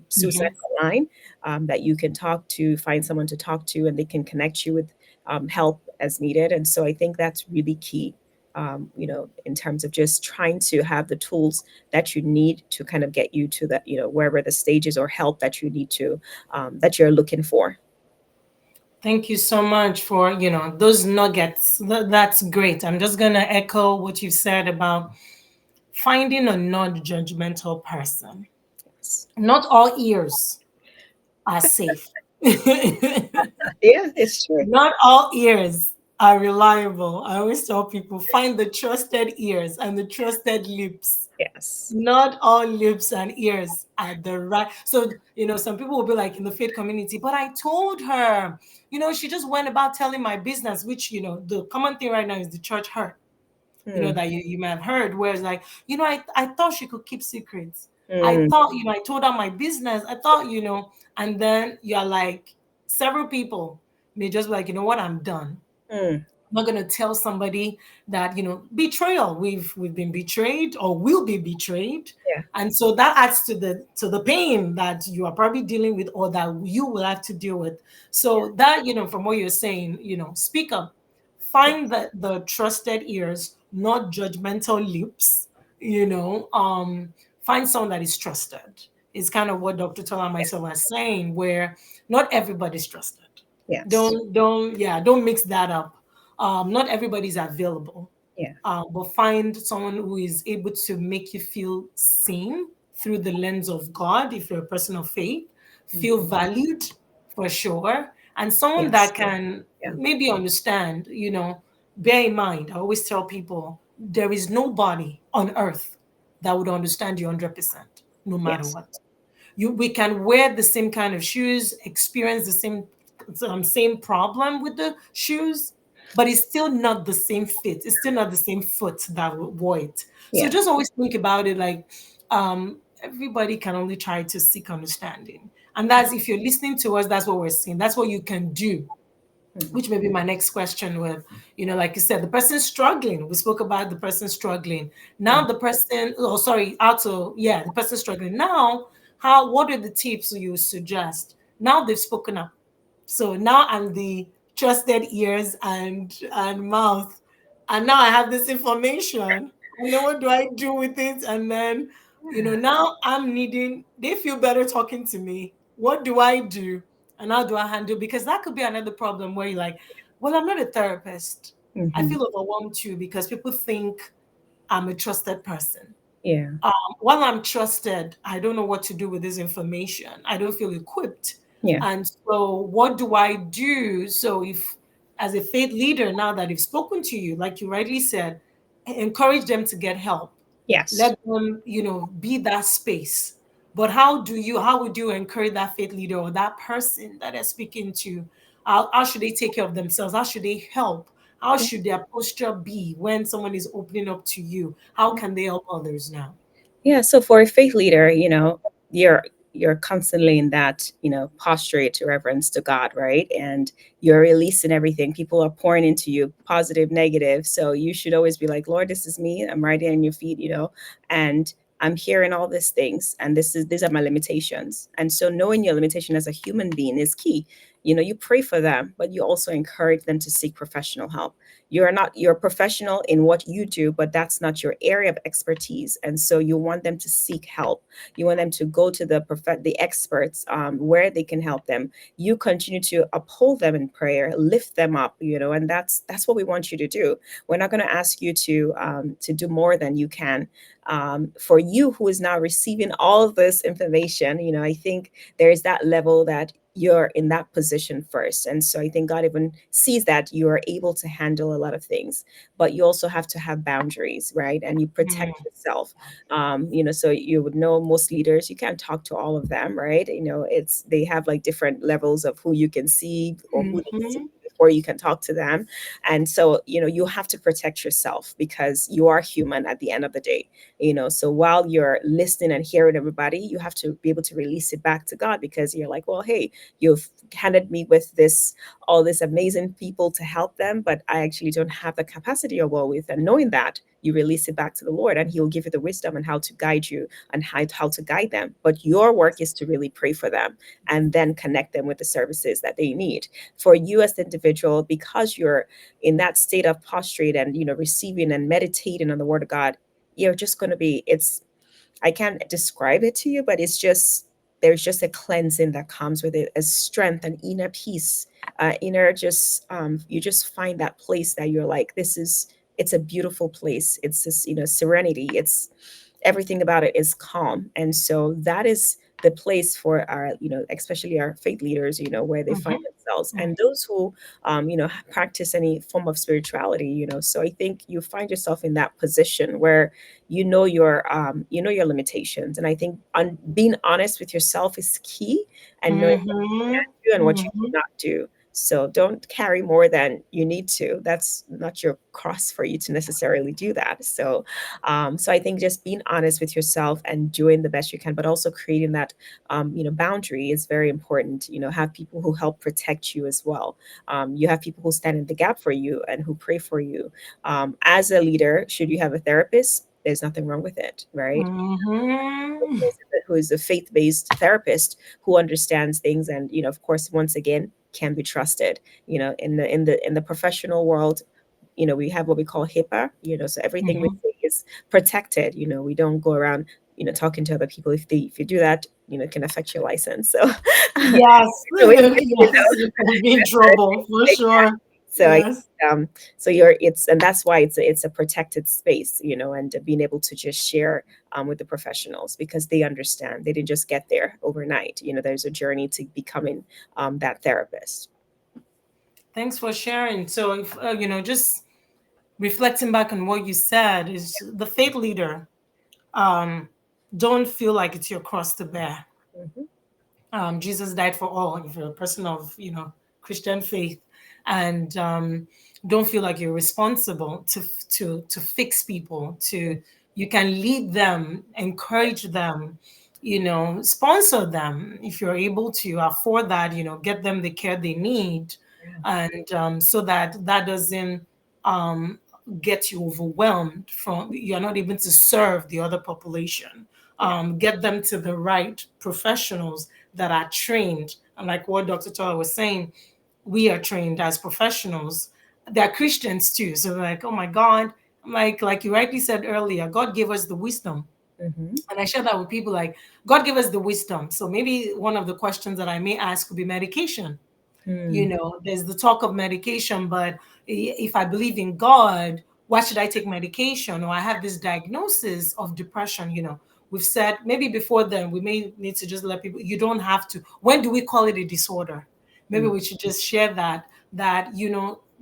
[SPEAKER 2] suicide
[SPEAKER 1] Mm-hmm.
[SPEAKER 2] line that you can talk to, find someone to talk to, and they can connect you with help as needed. And so I think that's really key. In terms of just trying to have the tools that you need to kind of get you to that, wherever the stages or help that you need to, that you're looking for.
[SPEAKER 1] Thank you so much for, those nuggets. That's great. I'm just going to echo what you said about finding a non-judgmental person.
[SPEAKER 2] Yes.
[SPEAKER 1] Not all ears are safe.
[SPEAKER 2] Yeah, it's true.
[SPEAKER 1] Not all ears are reliable. I always tell people find the trusted ears and the trusted lips.
[SPEAKER 2] Yes.
[SPEAKER 1] Not all lips and ears are the right. So, some people will be like in the faith community, but I told her, she just went about telling my business, which, the common thing right now is the church hurt,
[SPEAKER 2] Mm,
[SPEAKER 1] that you may have heard, where it's like, I thought she could keep secrets. I
[SPEAKER 2] mm,
[SPEAKER 1] thought, I told her my business. I thought, and then you're like, several people may just be like, you know what, I'm done.
[SPEAKER 2] mm.
[SPEAKER 1] I'm not going to tell somebody that, betrayal. We've been betrayed or will be betrayed.
[SPEAKER 2] Yeah.
[SPEAKER 1] And so that adds to the pain that you are probably dealing with or that you will have to deal with. So that, from what you're saying, speak up.
[SPEAKER 2] Yeah.
[SPEAKER 1] Find the trusted ears, not judgmental lips, find someone that is trusted. It's kind of what Dr. Tola and myself are saying, where not everybody's trusted.
[SPEAKER 2] Yes.
[SPEAKER 1] Don't mix that up. Not everybody's available,
[SPEAKER 2] Yeah.
[SPEAKER 1] but find someone who is able to make you feel seen through the lens of God. If you're a person of faith, feel
[SPEAKER 2] Mhm.
[SPEAKER 1] valued for sure, and someone
[SPEAKER 2] Yes.
[SPEAKER 1] that can
[SPEAKER 2] Yeah.
[SPEAKER 1] maybe understand. Bear in mind, I always tell people there is nobody on earth that would understand you 100%, no matter
[SPEAKER 2] Yes.
[SPEAKER 1] what. We can wear the same kind of shoes, experience the same problem with the shoes, but it's still not the same fit. It's still not the same foot that wore it. So
[SPEAKER 2] Yeah.
[SPEAKER 1] just always think about it like everybody can only try to seek understanding. And that's if you're listening to us, that's what we're saying. That's what you can do,
[SPEAKER 2] Mhm.
[SPEAKER 1] which may be my next question with, like you said, the person struggling. We spoke about the person struggling. Now
[SPEAKER 2] Mhm.
[SPEAKER 1] the person, oh, sorry, also, yeah, the person struggling. Now, what are the tips you suggest? Now they've spoken up. So now I'm the trusted ears and mouth. And now I have this information. And then what do I do with it? And then, now I'm needing, they feel better talking to me. What do I do? And how do I handle? Because that could be another problem where you're like, well, I'm not a therapist. I
[SPEAKER 2] Mhm.
[SPEAKER 1] feel overwhelmed too because people think I'm a trusted person.
[SPEAKER 2] Yeah.
[SPEAKER 1] Um, while I'm trusted, I don't know what to do with this information. I don't feel equipped.
[SPEAKER 2] Yeah.
[SPEAKER 1] And so, what do I do? So, if as a faith leader, now that they've spoken to you, like you rightly said, encourage them to get help.
[SPEAKER 2] Yes.
[SPEAKER 1] Let them, be that space. But how would you encourage that faith leader or that person that they're speaking to? How should they take care of themselves? How should they help? How
[SPEAKER 2] Yeah.
[SPEAKER 1] should their posture be when someone is opening up to you? How can they help others now?
[SPEAKER 2] Yeah, so for a faith leader, you're constantly in that, posture to reverence to God, right? And you're releasing everything. People are pouring into you, positive, negative. So you should always be like, Lord, this is me. I'm right there in your feet, and I'm hearing all these things, and these are my limitations. And so knowing your limitation as a human being is key. you pray for them, but you also encourage them to seek professional help. You're professional in what you do, but that's not your area of expertise, and so you want them to seek help. You want them to go to the experts, where they can help them. You continue to uphold them in prayer, lift them up, and that's what we want you to do. We're not going to ask you to do more than you can. For you who is now receiving all of this information, I think there is that level that you're in that position first. And so I think God even sees that you are able to handle a lot of things, but you also have to have boundaries, right? And you
[SPEAKER 1] Mm,
[SPEAKER 2] protect yourself. So you would know most leaders, you can't talk to all of them, right? It's they have like different levels of who you can see or who they see
[SPEAKER 1] mhm,
[SPEAKER 2] before you can talk to them. And so, you have to protect yourself because you are human at the end of the day. So while you're listening and hearing everybody, you have to be able to release it back to God, because you're like, well, hey, you've handed me with this all these amazing people to help them, but I actually don't have the capacity or will with. And knowing that, you release it back to the Lord, and He will give you the wisdom and how to guide you and how to guide them. But your work is to really pray for them and then connect them with the services that they need. For you as the individual, because you're in that state of prostrate and receiving and meditating on the Word of God, you're just going to be, I can't describe it to you, but it's just, there's just a cleansing that comes with it, a strength and inner peace, inner just, you just find that place that you're like, it's a beautiful place. It's just, serenity. It's everything about it is calm. And so that is the place for our, especially our faith leaders, where they find
[SPEAKER 1] mhm,
[SPEAKER 2] themselves,
[SPEAKER 1] mm,
[SPEAKER 2] and those who, practice any form of spirituality, so I think you find yourself in that position where your limitations. And I think being honest with yourself is key, and knowing what you
[SPEAKER 1] mhm,
[SPEAKER 2] can do and what you
[SPEAKER 1] mhm,
[SPEAKER 2] cannot do. So don't carry more than you need to. That's not your cross for you to necessarily do that. So I think just being honest with yourself and doing the best you can, but also creating that boundary is very important. Have people who help protect you as well. You have people who stand in the gap for you and who pray for you. As a leader, should you have a therapist, there's nothing wrong with it, right?
[SPEAKER 1] mhm.
[SPEAKER 2] Who is a faith-based therapist who understands things, and of course, once again, can be trusted. In the professional world, we have what we call HIPAA. So everything we
[SPEAKER 1] Mhm.
[SPEAKER 2] say is protected. We don't go around talking to other people. If you do that, it can affect your license. So
[SPEAKER 1] Yes,
[SPEAKER 2] so we,
[SPEAKER 1] yes, you can be in trouble for
[SPEAKER 2] exactly.
[SPEAKER 1] sure.
[SPEAKER 2] So I
[SPEAKER 1] Yes.
[SPEAKER 2] so you're it's and that's why it's a protected space, and being able to just share with the professionals, because they understand. They didn't just get there overnight. There's a journey to becoming that therapist.
[SPEAKER 1] Thanks for sharing. So, if, just reflecting back on what you said, is the faith leader. Um, don't feel like it's your cross to bear.
[SPEAKER 2] Hmm.
[SPEAKER 1] Jesus died for all. If you're a person of Christian faith, and don't feel like you're responsible to fix people. You can lead them, encourage them, sponsor them if you're able to afford that. Get them the care they need,
[SPEAKER 2] Yeah.
[SPEAKER 1] and so that doesn't um, get you overwhelmed from you're not able to serve the other population.
[SPEAKER 2] Yeah.
[SPEAKER 1] Get them to the right professionals that are trained. And like what Dr. Tola was saying, we are trained as professionals. They're Christians too. So they're like, oh my God. I'm like you rightly said earlier, God gave us the wisdom.
[SPEAKER 2] Hmm.
[SPEAKER 1] And I share that with people like, God gave us the wisdom. So maybe one of the questions that I may ask would be medication.
[SPEAKER 2] Hmm.
[SPEAKER 1] There's the talk of medication, but if I believe in God, why should I take medication? Or I have this diagnosis of depression. We've said maybe before then we may need to just let people, you don't have to. When do we call it a disorder? Maybe we should just share that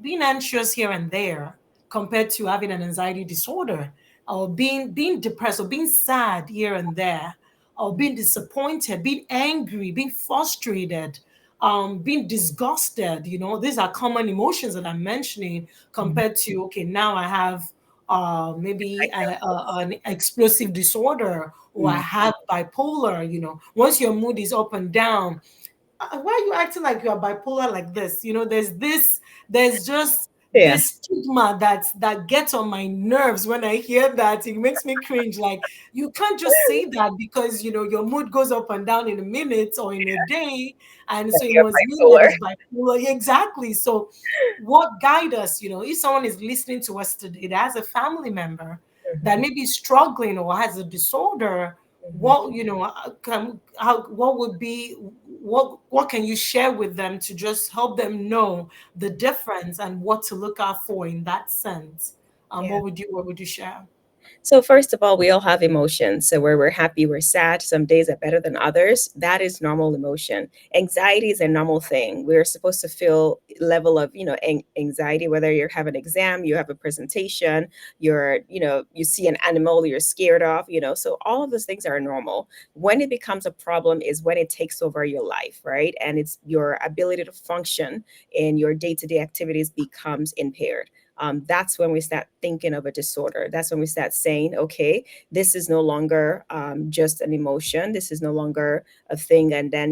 [SPEAKER 1] being anxious here and there compared to having an anxiety disorder, or being depressed, or being sad here and there, or being disappointed, being angry, being frustrated, being disgusted. These are common emotions that I'm mentioning,
[SPEAKER 2] Hmm.
[SPEAKER 1] compared to, okay, now I have maybe an explosive disorder, or I
[SPEAKER 2] Hmm.
[SPEAKER 1] have bipolar. Once your mood is up and down, why are you acting like you are bipolar like this? There's
[SPEAKER 2] Yeah.
[SPEAKER 1] this stigma that gets on my nerves when I hear that. It makes me cringe. Like, you can't just say that because your mood goes up and down in a minute or in a day, and so it
[SPEAKER 2] You're
[SPEAKER 1] must mean that
[SPEAKER 2] bipolar.
[SPEAKER 1] it's bipolar. Exactly. So what guide us, if someone is listening to us today that has a family member that
[SPEAKER 2] Mhm,
[SPEAKER 1] may be struggling or has a disorder,
[SPEAKER 2] mhm.
[SPEAKER 1] what what would be, what can you share with them to just help them know the difference and what to look out for in that sense?
[SPEAKER 2] Yeah.
[SPEAKER 1] What would you share?
[SPEAKER 2] So first of all, we all have emotions. So where we're happy, we're sad. Some days are better than others. That is normal emotion. Anxiety is a normal thing. We're supposed to feel level of, anxiety, whether you have an exam, you have a presentation, you see an animal you're scared of, so all of those things are normal. When it becomes a problem is when it takes over your life, right? And it's your ability to function in your day-to-day activities becomes impaired. That's when we start thinking of a disorder. That's when we start saying, okay, this is no longer just an emotion. This is no longer a thing. And then,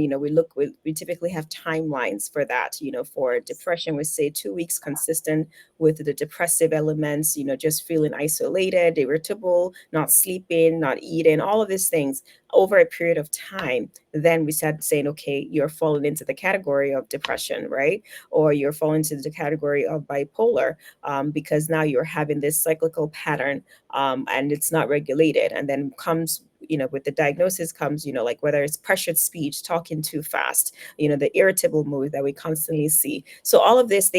[SPEAKER 2] we typically have timelines for that. For depression, we say 2 weeks consistent with the depressive elements, just feeling isolated, irritable, not sleeping, not eating, all of these things over a period of time. Then we start saying, okay, you're falling into the category of depression, right? Or you're falling into the category of bipolar, because now you're having this cyclical pattern, and it's not regulated. And then comes, with the diagnosis comes, like whether it's pressured speech, talking too fast, the irritable mood that we constantly see. So all of this,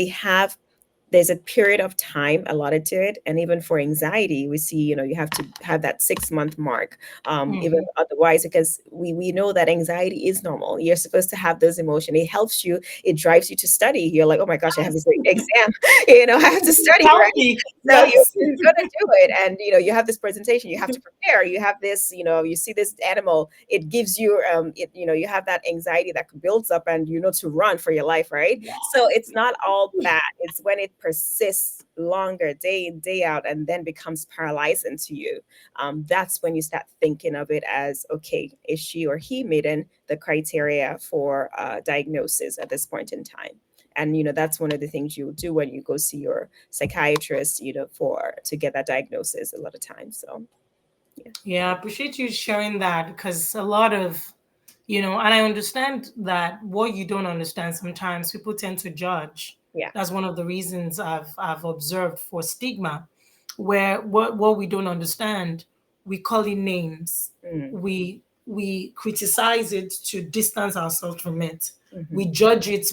[SPEAKER 2] there's a period of time allotted to it. And even for anxiety, we see, you have to have that 6 month mark, even
[SPEAKER 1] Mhm.
[SPEAKER 2] otherwise, because we know that anxiety is normal. You're supposed to have those emotions. It helps you, it drives you to study. You're like, oh my gosh, I have this exam, I have to study, right?
[SPEAKER 1] Healthy,
[SPEAKER 2] So you're,
[SPEAKER 1] yes.
[SPEAKER 2] you're gonna do it, and you have this presentation, you have to prepare, you have this, you see this animal, it gives you, you have that anxiety that builds up, and to run for your life, right? So
[SPEAKER 1] Yes.
[SPEAKER 2] it's not all bad. It's when it persists longer, day in, day out, and then becomes paralyzing to you. That's when you start thinking of it as, okay, is she or he meeting the criteria for diagnosis at this point in time? And that's one of the things you do when you go see your psychiatrist, for to get that diagnosis a lot of times. So yeah.
[SPEAKER 1] Yeah, I appreciate you sharing that, because a lot of, and I understand that what you don't understand sometimes people tend to judge.
[SPEAKER 2] Yeah.
[SPEAKER 1] That's one of the reasons I've observed for stigma, where what we don't understand, we call it names.
[SPEAKER 2] Mm,
[SPEAKER 1] We criticize it to distance ourselves from it.
[SPEAKER 2] hmm.
[SPEAKER 1] We judge it.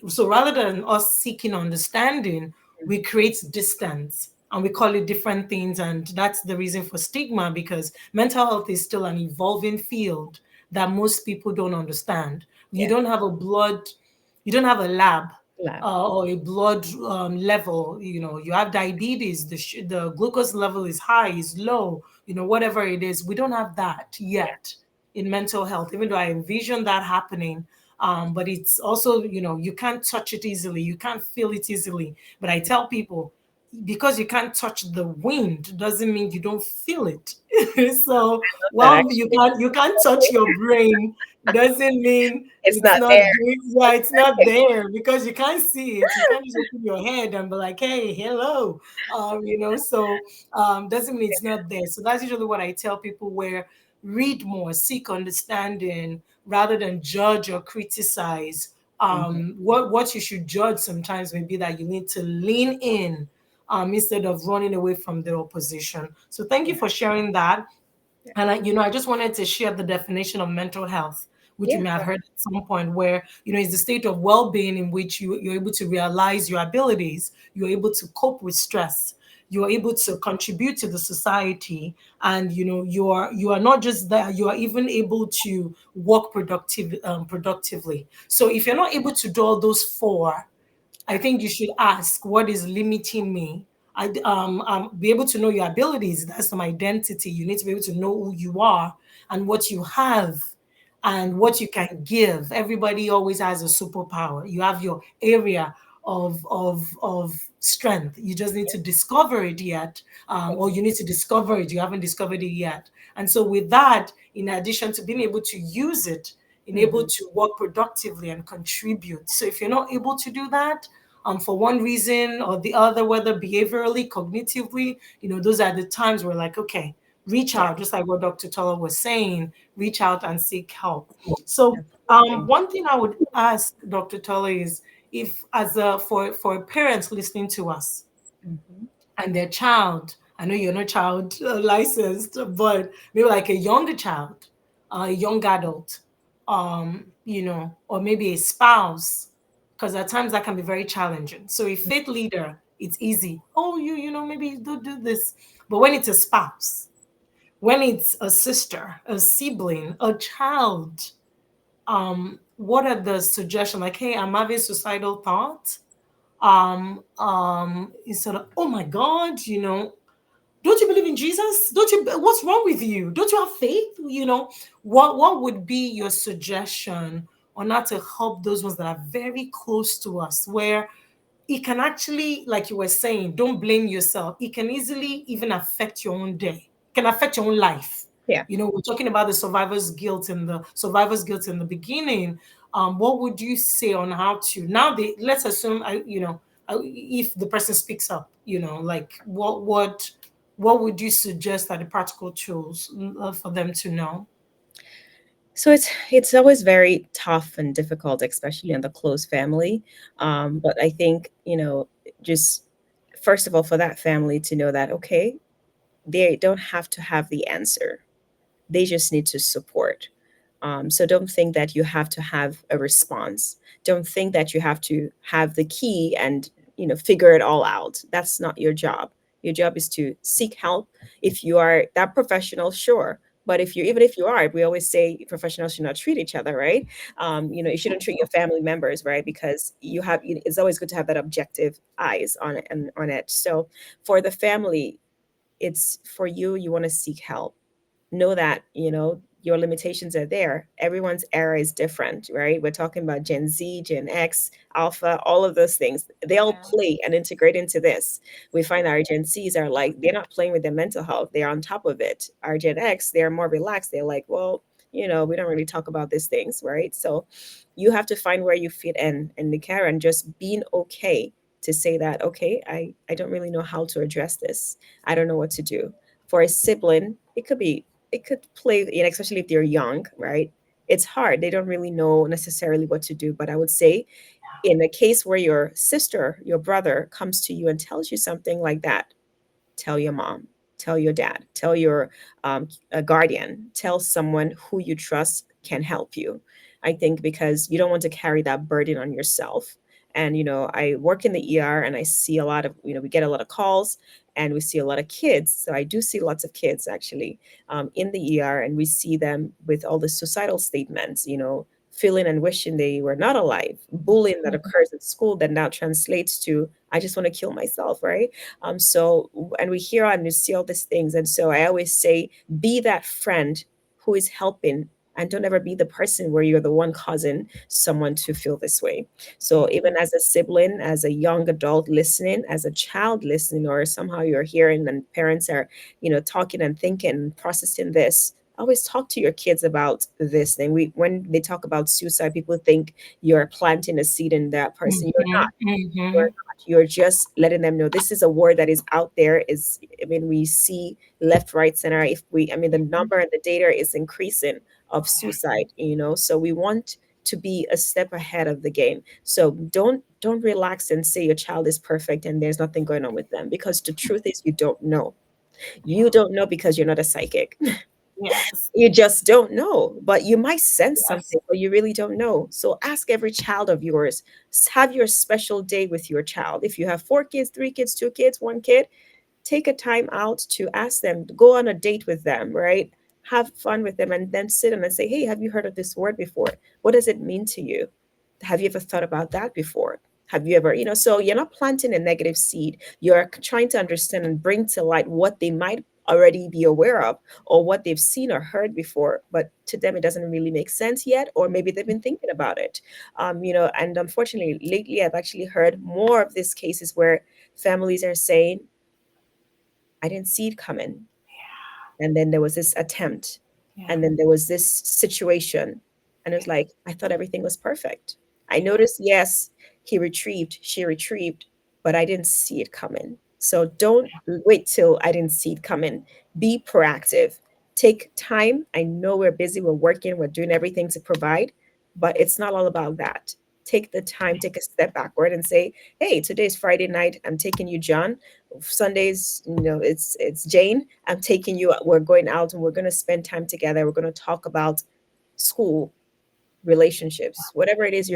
[SPEAKER 1] So rather than us seeking understanding, we create distance and we call it different things. And that's the reason for stigma, because mental health is still an evolving field that most people don't understand. You
[SPEAKER 2] Yeah.
[SPEAKER 1] don't have a blood, you don't have a lab,
[SPEAKER 2] Lab.
[SPEAKER 1] or a blood level. You have diabetes, the glucose level is high, is low, whatever it is. We don't have that
[SPEAKER 2] Yeah.
[SPEAKER 1] yet in mental health, even though I envision that happening. But it's also, you can't touch it easily, you can't feel it easily. But I tell people, because you can't touch the wind doesn't mean you don't feel it. So,
[SPEAKER 2] Not that
[SPEAKER 1] well, you
[SPEAKER 2] actually.
[SPEAKER 1] can't you can't touch your brain doesn't mean
[SPEAKER 2] It's
[SPEAKER 1] it's
[SPEAKER 2] not
[SPEAKER 1] not
[SPEAKER 2] there.
[SPEAKER 1] doing, yeah, it's not there, because you can't see it. You can't just open your head and be like, hey, hello. So doesn't mean it's not there. So that's usually what I tell people, where read more, seek understanding rather than judge or criticize.
[SPEAKER 2] Mhm.
[SPEAKER 1] What you should judge sometimes may be that you need to lean in, instead of running away from the opposition. So thank you
[SPEAKER 2] Yeah.
[SPEAKER 1] for sharing that.
[SPEAKER 2] Yeah.
[SPEAKER 1] And I just wanted to share the definition of mental health, which you
[SPEAKER 2] Yeah.
[SPEAKER 1] may have
[SPEAKER 2] Go
[SPEAKER 1] heard at some point, where, it's the state of well-being in which you're able to realize your abilities, you're able to cope with stress, you're able to contribute to the society, and you are not just that, you are even able to work productively. So if you're not able to do all those four, I
[SPEAKER 2] ahead.
[SPEAKER 1] think you should ask, what is limiting me? Be able to know your abilities. That's some identity. You need to be able to know who you are and what you have and what you can give. Everybody always has a superpower. You have your area of strength. You just need to discover it yet, or you need to discover it. You haven't discovered it yet. And so, with that, in addition to being able to use it, and able
[SPEAKER 2] Mhm.
[SPEAKER 1] to work productively and contribute. So if you're not able to do that, for one reason or the other, whether behaviorally, cognitively, those are the times we're like, okay, reach
[SPEAKER 2] Yeah.
[SPEAKER 1] out, just like what Dr. Tola was saying, reach out and seek help. So
[SPEAKER 2] Absolutely.
[SPEAKER 1] one thing I would ask Dr. Tola is, if as a for parents listening to us
[SPEAKER 2] Mhm.
[SPEAKER 1] and their child, I know you're not child licensed, but maybe like a younger child, a young adult, or maybe a spouse, because at times that can be very challenging. So a faith leader, it's easy. Oh, maybe don't do this. But when it's a spouse, when it's a sister, a sibling, a child, what are the suggestions? Like, hey, I'm having suicidal thoughts. Instead of, oh my God, don't you believe in Jesus? Don't you, what's wrong with you? Don't you have faith? What would be your suggestion on how to help those ones that are very close to us, where it can actually, like you were saying, don't blame yourself. It can easily even affect your own day, can affect your own life.
[SPEAKER 2] Yeah.
[SPEAKER 1] We're talking about the survivor's guilt in the beginning. What would you say on how to, now let's assume, if the person speaks up, like what would you suggest are the practical tools for them to know?
[SPEAKER 2] So it's always very tough and difficult, especially in the close family. But I think, just first of all, for that family to know that, okay, they don't have to have the answer. They just need to support. So don't think that you have to have a response. Don't think that you have to have the key and figure it all out. That's not your job. Your job is to seek help. If you are that professional, sure. But if you are, we always say professionals should not treat each other, right? You shouldn't treat your family members, right? Because it's always good to have that objective eyes on it. So for the family, it's for you. You want to seek help, know that your limitations are there. Everyone's era is different, right? We're talking about Gen Z, Gen X, Alpha, all of those things. They all
[SPEAKER 1] Yeah.
[SPEAKER 2] play and integrate into this. We find our Gen Z's are like, they're not playing with their mental health, they're on top of it. Our Gen X, they're more relaxed. They're like, well, we don't really talk about these things, right? So you have to find where you fit in the care, and just being okay to say that, okay, I don't really know how to address this. I don't know what to do. For a sibling, it could play, especially if they're young, right? It's hard. They don't really know necessarily what to do. But I would say, in a case where your sister, your brother comes to you and tells you something like that, tell your mom, tell your dad, tell your a guardian, tell someone who you trust can help you. I think because you don't want to carry that burden on yourself. And I work in the ER, and I see a lot of, we get a lot of calls, and we see a lot of kids. So I do see lots of kids actually, in the ER, and we see them with all the suicidal statements, feeling and wishing they were not alive. Bullying that occurs at school that now translates to, I just want to kill myself, right? And we hear and we see all these things. And so I always say, be that friend who is helping, and don't ever be the person where you're the one causing someone to feel this way. So even as a sibling, as a young adult listening, as a child listening, or somehow you're hearing and parents are, talking and thinking, processing this, always talk to your kids about this thing. When they talk about suicide, people think you're planting a seed in that person. You're
[SPEAKER 1] Mm-hmm.
[SPEAKER 2] not. You're
[SPEAKER 1] Mm-hmm.
[SPEAKER 2] not. You're just letting them know this is a word that is out there. We see left, right, center. The number and the data is increasing of suicide, so we want to be a step ahead of the game. So don't relax and say your child is perfect and there's nothing going on with them, because the truth is you don't know. You don't know because you're not a psychic.
[SPEAKER 1] Yes.
[SPEAKER 2] You just don't know, but you might sense
[SPEAKER 1] Yes.
[SPEAKER 2] something, but you really don't know. So ask every child of yours, have your special day with your child. If you have 4 kids, 3 kids, 2 kids, 1 kid, take a time out to ask them, go on a date with them, right? Have fun with them, and then sit them and say, hey, have you heard of this word before? What does it mean to you? Have you ever thought about that before? Have you ever, so you're not planting a negative seed. You're trying to understand and bring to light what they might already be aware of, or what they've seen or heard before, but to them it doesn't really make sense yet, or maybe they've been thinking about it. And unfortunately, lately I've actually heard more of these cases where families are saying, I didn't see it coming. And then there was this attempt.
[SPEAKER 1] Yeah.
[SPEAKER 2] And then there was this situation. And it was like, I thought everything was perfect. I
[SPEAKER 1] Yeah.
[SPEAKER 2] noticed, yes, he retrieved, she retrieved, but I didn't see it coming. So don't wait till I didn't see it coming. Be proactive. Take time. I know we're busy, we're working, we're doing everything to provide, but it's not all about that. Take the time, take a step backward and say, hey, today's Friday night. I'm taking you, John. Sundays, it's Jane. I'm taking you. We're going out and we're going to spend time together. We're going to talk about school, relationships, whatever it is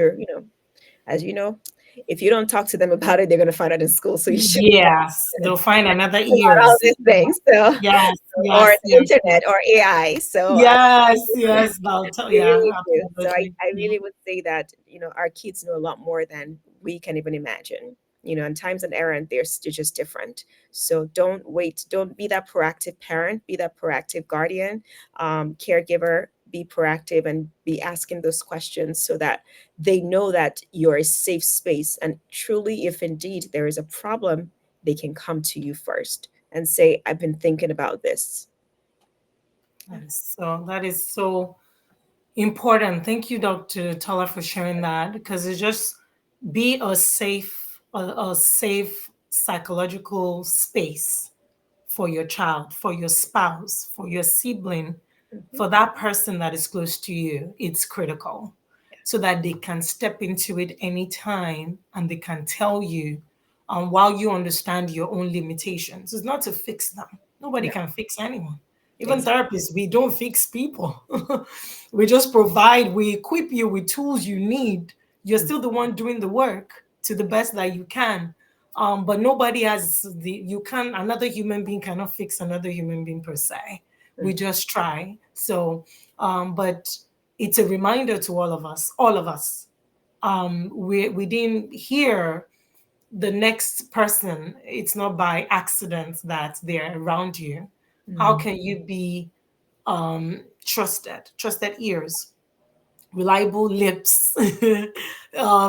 [SPEAKER 2] as you know, if you don't talk to them about it, they're going to find out in school. So you should
[SPEAKER 1] Yes, they'll find another
[SPEAKER 2] about all
[SPEAKER 1] ears.
[SPEAKER 2] these things. So,
[SPEAKER 1] Yes,
[SPEAKER 2] or
[SPEAKER 1] yes,
[SPEAKER 2] the
[SPEAKER 1] yes,
[SPEAKER 2] internet
[SPEAKER 1] yes.
[SPEAKER 2] or AI. So
[SPEAKER 1] Yes, yes, they'll tell,
[SPEAKER 2] they
[SPEAKER 1] yeah,
[SPEAKER 2] really do. So
[SPEAKER 1] absolutely.
[SPEAKER 2] I
[SPEAKER 1] Yeah.
[SPEAKER 2] really would say that, our kids know a lot more than we can even imagine. And times on errand, they're just different. So don't wait. Don't be that proactive parent, be that proactive guardian, caregiver, be proactive and be asking those questions so that they know that you're a safe space. And truly, if indeed there is a problem, they can come to you first and say, I've been thinking about this.
[SPEAKER 1] Yes, so that is so important. Thank you, Dr. Tola, for sharing that because it's just be a safe psychological space for your child, for your spouse, for your sibling,
[SPEAKER 2] Mhm.
[SPEAKER 1] for that person that is close to you. It's critical so that they can step into it anytime and they can tell you while you understand your own limitations. It's not to fix them. Nobody
[SPEAKER 2] No,
[SPEAKER 1] can fix anyone. Even
[SPEAKER 2] exactly.
[SPEAKER 1] therapists, we don't fix people. We just provide, we equip you with tools you need. You're still the one doing the work to the best that you can. But nobody has you can, another human being cannot fix another human being per se. We just try. So, but it's a reminder to all of us. We didn't hear the next person. It's not by accident that they're around you. How
[SPEAKER 2] Mm.
[SPEAKER 1] can you be trusted ears, reliable lips,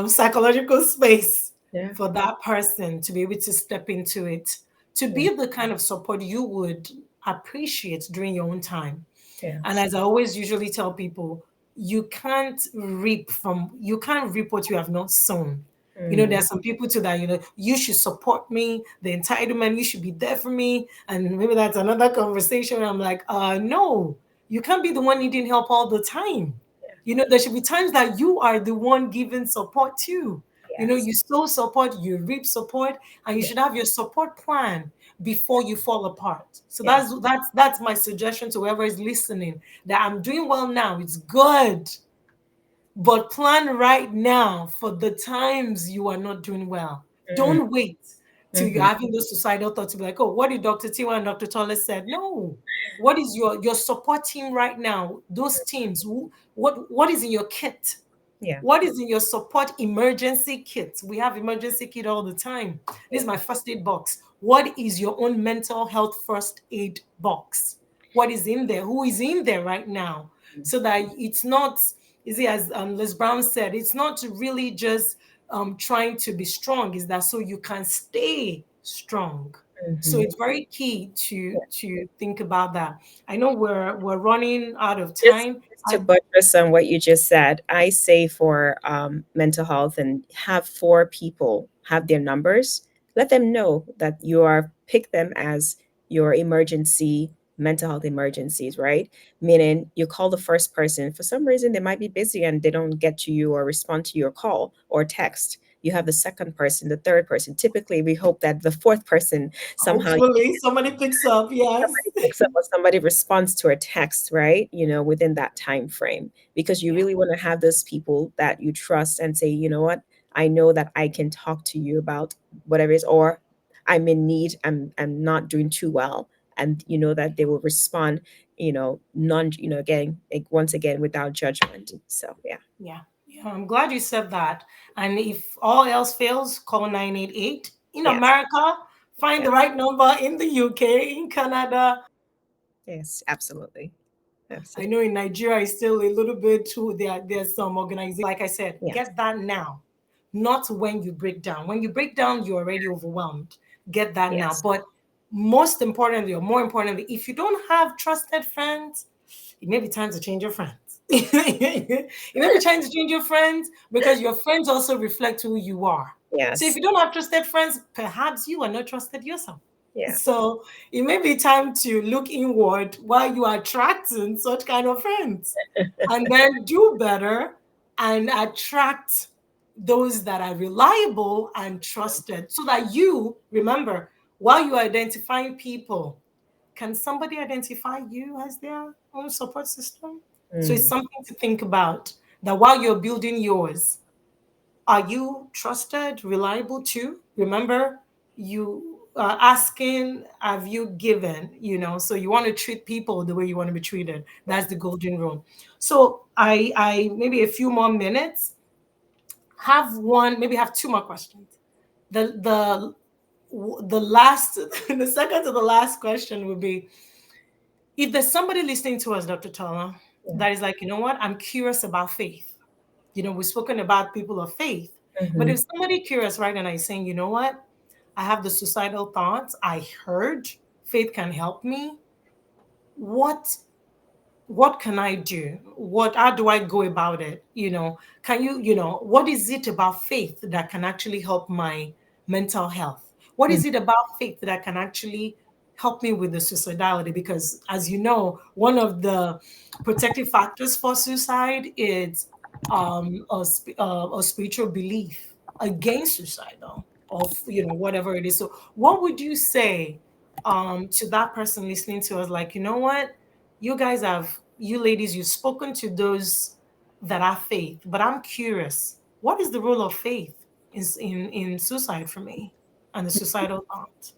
[SPEAKER 1] psychological space
[SPEAKER 2] Yeah,
[SPEAKER 1] for that person to be able to step into it, to
[SPEAKER 2] yeah,
[SPEAKER 1] be the kind of support you would appreciate during your own time. And
[SPEAKER 2] yes.
[SPEAKER 1] as I always usually tell people, you can't reap what you have not sown.
[SPEAKER 2] Mm,
[SPEAKER 1] There's some people too that, you should support me, the entitlement, you should be there for me. And maybe that's another conversation. I'm like, no, you can't be the one needing help all the time.
[SPEAKER 2] yeah,
[SPEAKER 1] There should be times that you are the one giving support too.
[SPEAKER 2] yes.
[SPEAKER 1] You sow support, you reap support, and you
[SPEAKER 2] Yeah,
[SPEAKER 1] should have your support plan before you fall apart. So
[SPEAKER 2] yeah.
[SPEAKER 1] that's my suggestion to whoever is listening. That I'm doing well now. It's good, but plan right now for the times you are not doing well.
[SPEAKER 2] Mm,
[SPEAKER 1] Don't wait till you're
[SPEAKER 2] mhm,
[SPEAKER 1] having those suicidal thoughts to be like, oh, what did Dr. Tiwa and Dr. Tolle said? No. What is your support team right now? Those teams, what is in your kit?
[SPEAKER 2] yeah,
[SPEAKER 1] What is in your support emergency kit? We have emergency kit all the time. This is
[SPEAKER 2] yeah.
[SPEAKER 1] my first aid box. What is your own mental health first aid box? What is in there? Who is in there right now? So that it's not, is it as Les Brown said, it's not really just trying to be strong, is that so you can stay strong. So
[SPEAKER 2] Mhm.
[SPEAKER 1] it's very key to
[SPEAKER 2] Yeah.
[SPEAKER 1] think about that. I know we're running out of
[SPEAKER 2] Just
[SPEAKER 1] time.
[SPEAKER 2] just to buttress on what you just said, I say for mental health and have four people have their numbers. Let them know that you are pick them as your emergency mental health emergencies, right? Meaning you call the first person. For some reason, they might be busy and they don't get to you or respond to your call or text. You have the second person, the third person. Typically, we hope that the fourth person somehow
[SPEAKER 1] Hopefully somebody picks up. Yes.
[SPEAKER 2] somebody picks up or somebody responds to a text, right? Within that time frame, because you
[SPEAKER 1] Yeah.
[SPEAKER 2] really want to have those people that you trust and say, you know what, I know that I can talk to you about whatever it is, or I'm in need, I'm not doing too well, and you know that they will respond, again, like, once again, without judgment. So yeah,
[SPEAKER 1] Yeah. Yeah. I'm glad you said that. And if all else fails, call 988. In
[SPEAKER 2] yes,
[SPEAKER 1] America, find
[SPEAKER 2] yeah,
[SPEAKER 1] the right number in the UK, in Canada.
[SPEAKER 2] yes, absolutely,
[SPEAKER 1] I
[SPEAKER 2] absolutely,
[SPEAKER 1] know in Nigeria it's still a little bit too. There's some organization. Like I said,
[SPEAKER 2] yes,
[SPEAKER 1] get that now, not when you break down. When you break down, you're already overwhelmed. Get that now.
[SPEAKER 2] yes,
[SPEAKER 1] But most importantly, or more importantly, if you don't have trusted friends, it may be time to change your friends. You may be trying to change your friends because your friends also reflect who you are. So if
[SPEAKER 2] Yes.
[SPEAKER 1] you don't have trusted friends, perhaps you are not trusted yourself.
[SPEAKER 2] Yeah.
[SPEAKER 1] So it may be time to look inward while you are attracting such kind of friends, and then do better and attract those that are reliable and trusted, so that you remember, while you are identifying people, can somebody identify you as their own support system? So it's
[SPEAKER 2] Mm.
[SPEAKER 1] something to think about, that while you're building yours, are you trusted, reliable too? Remember, you asking, have you given? So you want to treat people the way you want to be treated. That's the golden rule. So I maybe a few more minutes, have one, maybe have two more questions. The last, the second to the last question would be, if there's somebody listening to us, Dr. Tola,
[SPEAKER 2] Yeah.
[SPEAKER 1] that is like, you know what, I'm curious about faith. We've spoken about people of faith, but
[SPEAKER 2] Hmm.
[SPEAKER 1] if somebody curious right now is saying, you know what, I have the suicidal thoughts, I heard faith can help me. What what can I do? How do I go about it? Can what is it about faith that can actually help my mental health? What is it about faith that can actually help me with the suicidality? Because as you know, one of the protective factors for suicide is a spiritual belief against suicidal, of whatever it is. So what would you say to that person listening to us, like, you know what, you ladies, you've spoken to those that are faith, but I'm curious, what is the role of faith in suicide for me and the suicidal thought?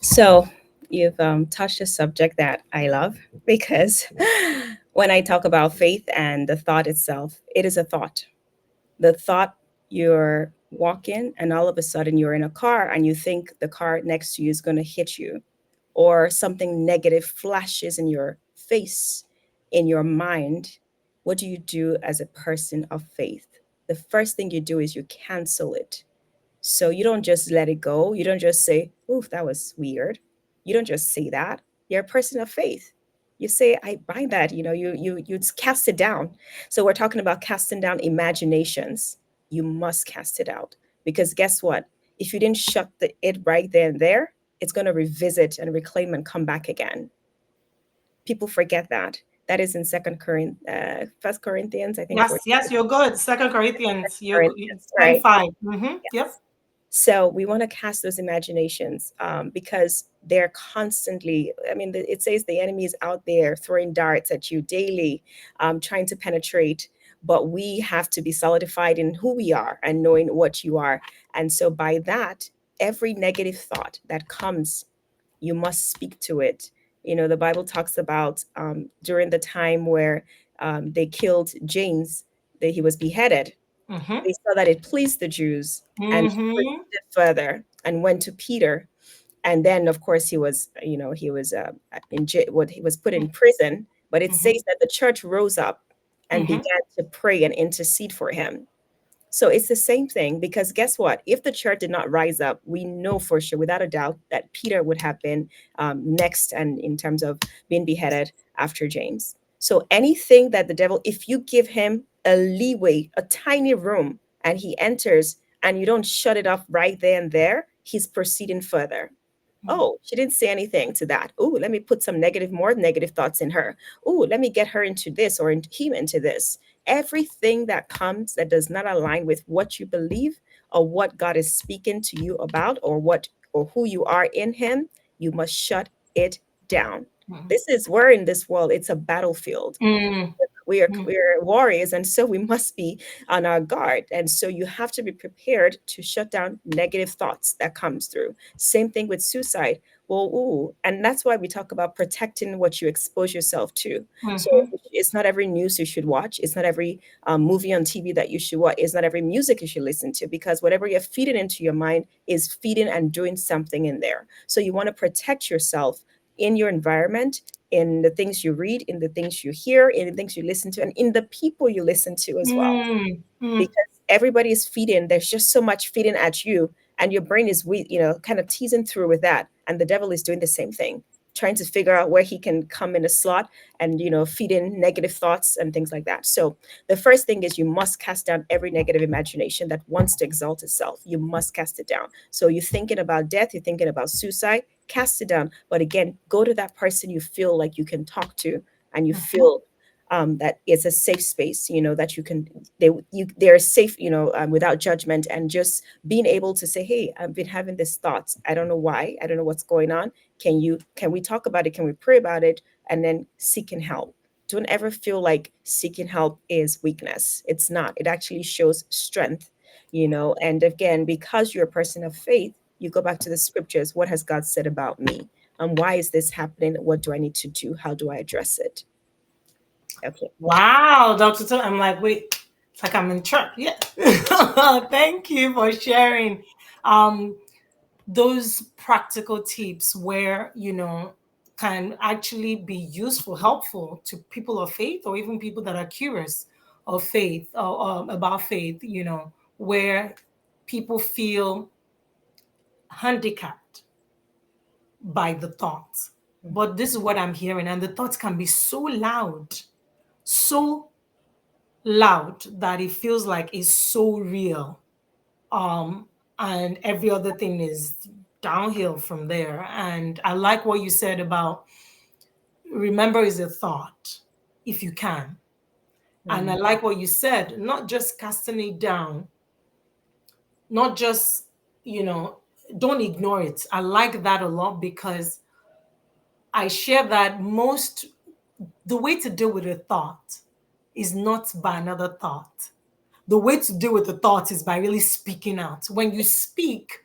[SPEAKER 2] So you've touched a subject that I love because when I talk about faith and the thought itself, it is a thought. The thought, you're walking and all of a sudden you're in a car and you think the car next to you is going to hit you, or something negative flashes in your face, in your mind. What do you do as a person of faith? The first thing you do is you cancel it. So you don't just let it go. You don't just say, "Oof, that was weird." You don't just say that. You're a person of faith. You say, "I bind that." You cast it down. So we're talking about casting down imaginations. You must cast it out, because guess what? If you didn't shut it right there and there, it's going to revisit and reclaim and come back again. People forget that. That is in First Corinthians, I think,
[SPEAKER 1] Yes,
[SPEAKER 2] 14.
[SPEAKER 1] yes, you're good. Second Corinthians,
[SPEAKER 2] Corinthians,
[SPEAKER 1] it's 10,
[SPEAKER 2] right?
[SPEAKER 1] 5. Yep.
[SPEAKER 2] Yes. So we want to cast those imaginations, because they're constantly, I mean, it says the enemy is out there throwing darts at you daily, trying to penetrate. But we have to be solidified in who we are and knowing what you are. And so by that, every negative thought that comes, you must speak to it. The Bible talks about, during the time where they killed James, that he was beheaded.
[SPEAKER 1] Mm-hmm.
[SPEAKER 2] They saw that it pleased the Jews, and he
[SPEAKER 1] Mm-hmm.
[SPEAKER 2] proceeded further and went to Peter. And then, of course, what he was put in prison. But it
[SPEAKER 1] Mm-hmm.
[SPEAKER 2] says that the church rose up and
[SPEAKER 1] Mm-hmm.
[SPEAKER 2] began to pray and intercede for him. So it's the same thing, because guess what? If the church did not rise up, we know for sure, without a doubt, that Peter would have been next, and in terms of being beheaded after James. So anything that the devil, if you give him a leeway, a tiny room, and he enters, and you don't shut it off right there and there, he's proceeding further. Oh, she didn't say anything to that. Oh, let me put some more negative thoughts in her. Oh, let me get her into this, or him into this. Everything that comes that does not align with what you believe, or what God is speaking to you about, or who you are in Him, you must shut it down. We're in this world, it's a battlefield.
[SPEAKER 1] Mm-hmm.
[SPEAKER 2] We are warriors, and so we must be on our guard. And so you have to be prepared to shut down negative thoughts that comes through. Same thing with suicide. Well, ooh, and that's why we talk about protecting what you expose yourself to. So
[SPEAKER 1] Mm-hmm.
[SPEAKER 2] it's not every news you should watch. It's not every movie on TV that you should watch. It's not every music you should listen to, because whatever you're feeding into your mind is feeding and doing something in there. So you want to protect yourself in your environment, in the things you read, in the things you hear, in the things you listen to, and in the people you listen to as well.
[SPEAKER 1] Mm-hmm.
[SPEAKER 2] Because everybody is feeding, there's just so much feeding at you, and your brain is weak, kind of teasing through with that. And the devil is doing the same thing, trying to figure out where he can come in a slot and, feed in negative thoughts and things like that. So the first thing is you must cast down every negative imagination that wants to exalt itself. You must cast it down. So you're thinking about death, you're thinking about suicide, cast it down. But again, go to that person you feel like you can talk to, and you
[SPEAKER 1] Mhm.
[SPEAKER 2] feel that it's a safe space, that you can, they're safe, without judgment, and just being able to say, hey, I've been having this thoughts. I don't know why. I don't know what's going on. Can we talk about it? Can we pray about it? And then seeking help. Don't ever feel like seeking help is weakness. It's not. It actually shows strength, and again, because you're a person of faith, you go back to the scriptures. What has God said about me? And why is this happening? What do I need to do? How do I address it? Okay.
[SPEAKER 1] Wow, Dr. Tony. I'm like, wait, it's like I'm in church. Yeah. Thank you for sharing um, those practical tips where, can actually be useful, helpful to people of faith or even people that are curious of faith or about faith, where people feel handicapped by the thoughts. But this is what I'm hearing, and the thoughts can be so loud that it feels like it's so real. Um, and every other thing is downhill from there. And I like what you said about remember is a thought, if you can. And I
[SPEAKER 2] Mm,
[SPEAKER 1] like what you said, not just casting it down, not just, you know, don't ignore it. I like that a lot because I share that the way to deal with a thought is not by another thought. The way to deal with the thought is by really speaking out. When you speak,